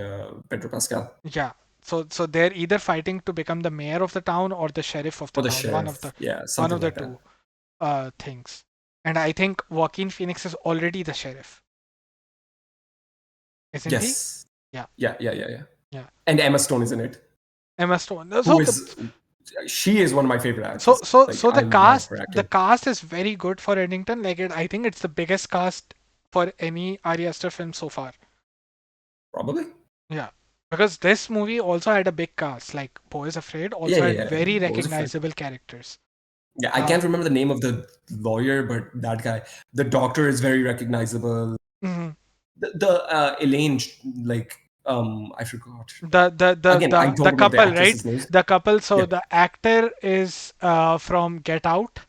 Pedro Pascal, Yeah. So they're either fighting to become the mayor of the town or the sheriff of the or the town. sheriff. Yeah, One something of the like that. two things. And I think Joaquin Phoenix is already the sheriff, isn't he? Yes. Yeah. Yeah. Yeah. And Emma Stone is in it, Emma Stone. who is she is one of my favorite So actresses. so Like so I love her the acting. cast is very good for Eddington. I think it's the biggest cast for any Ari Aster film so far. Probably. Yeah. Because this movie also had a big cast. Like Beau Is Afraid Yeah, also yeah, had yeah. very What was a friend? recognizable characters. Yeah, I Uh, can't remember the name of the lawyer, but that guy, the doctor is very recognizable. mhm. The Elaine, like I forgot. The Again, I the don't know the couple, right? actresses' names. The couple. So Yeah. the actor is from Get Out.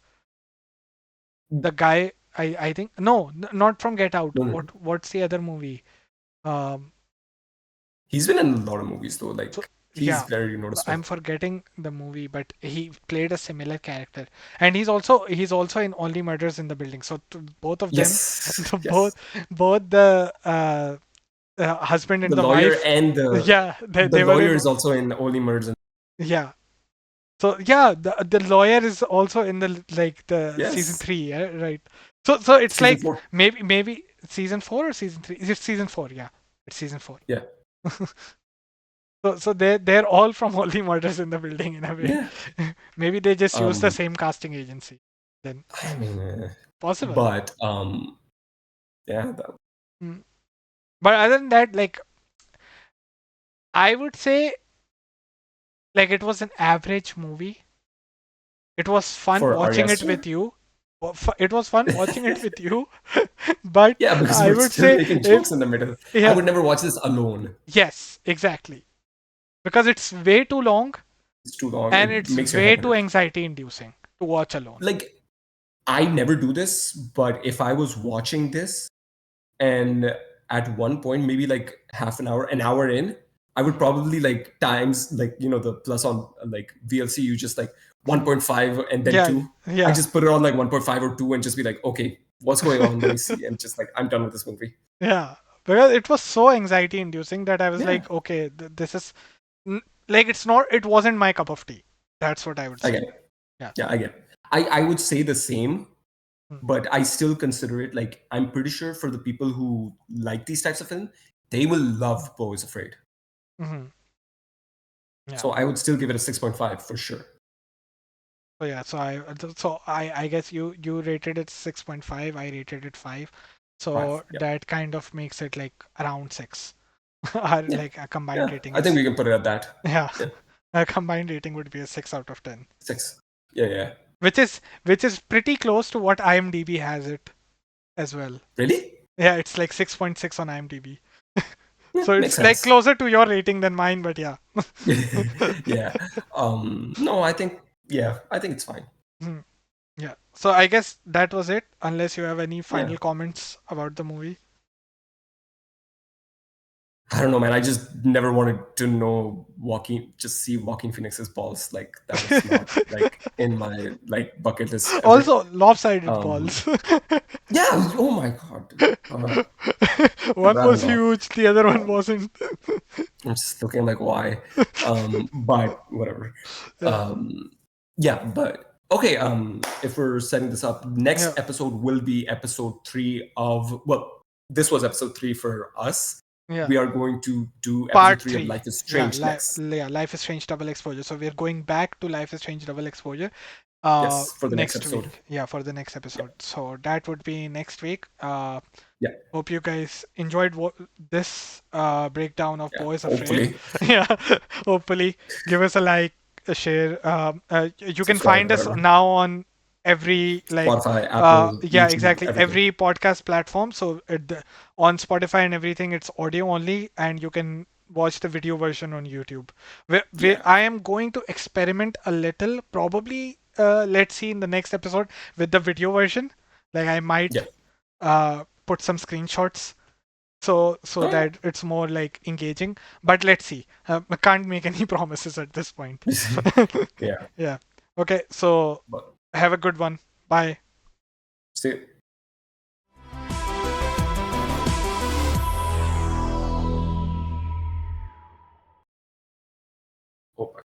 The guy, I think, no, not from Get Out. No, no. What's the other movie? Um, He's been in a lot of movies though. so Like he's yeah, very noticeable. I'm forgetting the movie, but he played a similar character, and he's also in Only Murders in the Building. So both of them, Yes. the, both Yes. both the husband and The the lawyer wife, and yeah, the they were lawyer in, is also in Only Murders. yeah. So yeah, the lawyer is also in the like the season Yes. 3, yeah, right? So it's Season like 4. maybe season 4 or season 3? Is it season 4? Yeah, it's season 4. Yeah. So they're all from Only Murders in the Building in a way. Yeah. Maybe they just use the Um. same casting agency. Then I mean, possible. but yeah. Mm. But other than that, like I would say, like it was an average movie. It was fun For Ari watching it Aster. with you. It was fun watching it with you. But Yeah, because I we're would still say, making jokes in the middle. I yeah, would never watch this alone. yes, exactly. Because it's way too long It's too long. and It it's makes your head way too hurt. anxiety inducing to watch alone. Like I never do this, but if I was watching this and at one point, maybe like half an hour in, I would probably like times like the plus on like VLC, you just like 1.5 and then Yeah, 2. I yeah, just put it on like 1.5 or 2 and just be like, okay, what's going on? Let me see. And just like I'm done with this movie. yeah. Because it was so anxiety inducing that I was Yeah, like, okay, this is n- like it wasn't my cup of tea. That's what I would I say. get it. Yeah. Yeah, I get it. I would say the same, Mm. but I still consider it like I'm pretty sure for the people who like these types of film, they will love Beau Is Afraid. Mhm. Yeah. So I would still give it a 6.5 for sure. So yeah, so I guess you rated it 6.5, I rated it 5. 5. So Yeah. that kind of makes it like around 6. Our Yeah. like a combined Yeah. rating I think is, we can put it at that. yeah. Yeah. A combined rating would be a 6 out of 10, 6. Yeah, yeah. which is pretty close to what IMDb has it as well. Really? Yeah, it's like 6.6 on IMDb. Yeah, So makes it's like sense. closer to your rating than mine, but yeah. Yeah. No, I think it's fine. Hmm. Yeah. So I guess that was it, unless you have any Yeah. final comments about the movie. I don't know, man. I just never wanted to just see Walking Phoenix's balls. Like that was not like in my like bucket list ever. Also, lopsided Um, balls. yeah. Oh my god. Uh, One was rather not. huge, the other one wasn't. I'm just looking like why. But whatever. Yeah, Um, yeah, but okay. If we're setting this up, yeah, next episode will be episode 3 of this was episode 3 for us. yeah. We are going to do episode Part 3 of three. Life is Yeah, Strange next. Life is Strange Double Exposure. So we're going back to Life is Strange Double Exposure Yes, for the next next episode. week. Yeah, for the next Yeah, episode. So that would be next week. yeah, Hope you guys enjoyed this breakdown of yeah. Boys Afraid. Hopefully, Yeah, hopefully give us a like, a share. You can subscribe, find us whatever. now on every like Spotify, Apple, yeah, YouTube, exactly, everything. every podcast platform. So on Spotify and everything, it's audio only, and you can watch the video version on YouTube. Yeah, I am going to experiment a little, probably. Let's see in the next episode with the video version. Like I might yeah. put some screenshots so Oh that it's more like engaging, but let's see. I can't make any promises at this point. yeah, yeah. Yeah, okay, so But have a good one. Bye. see.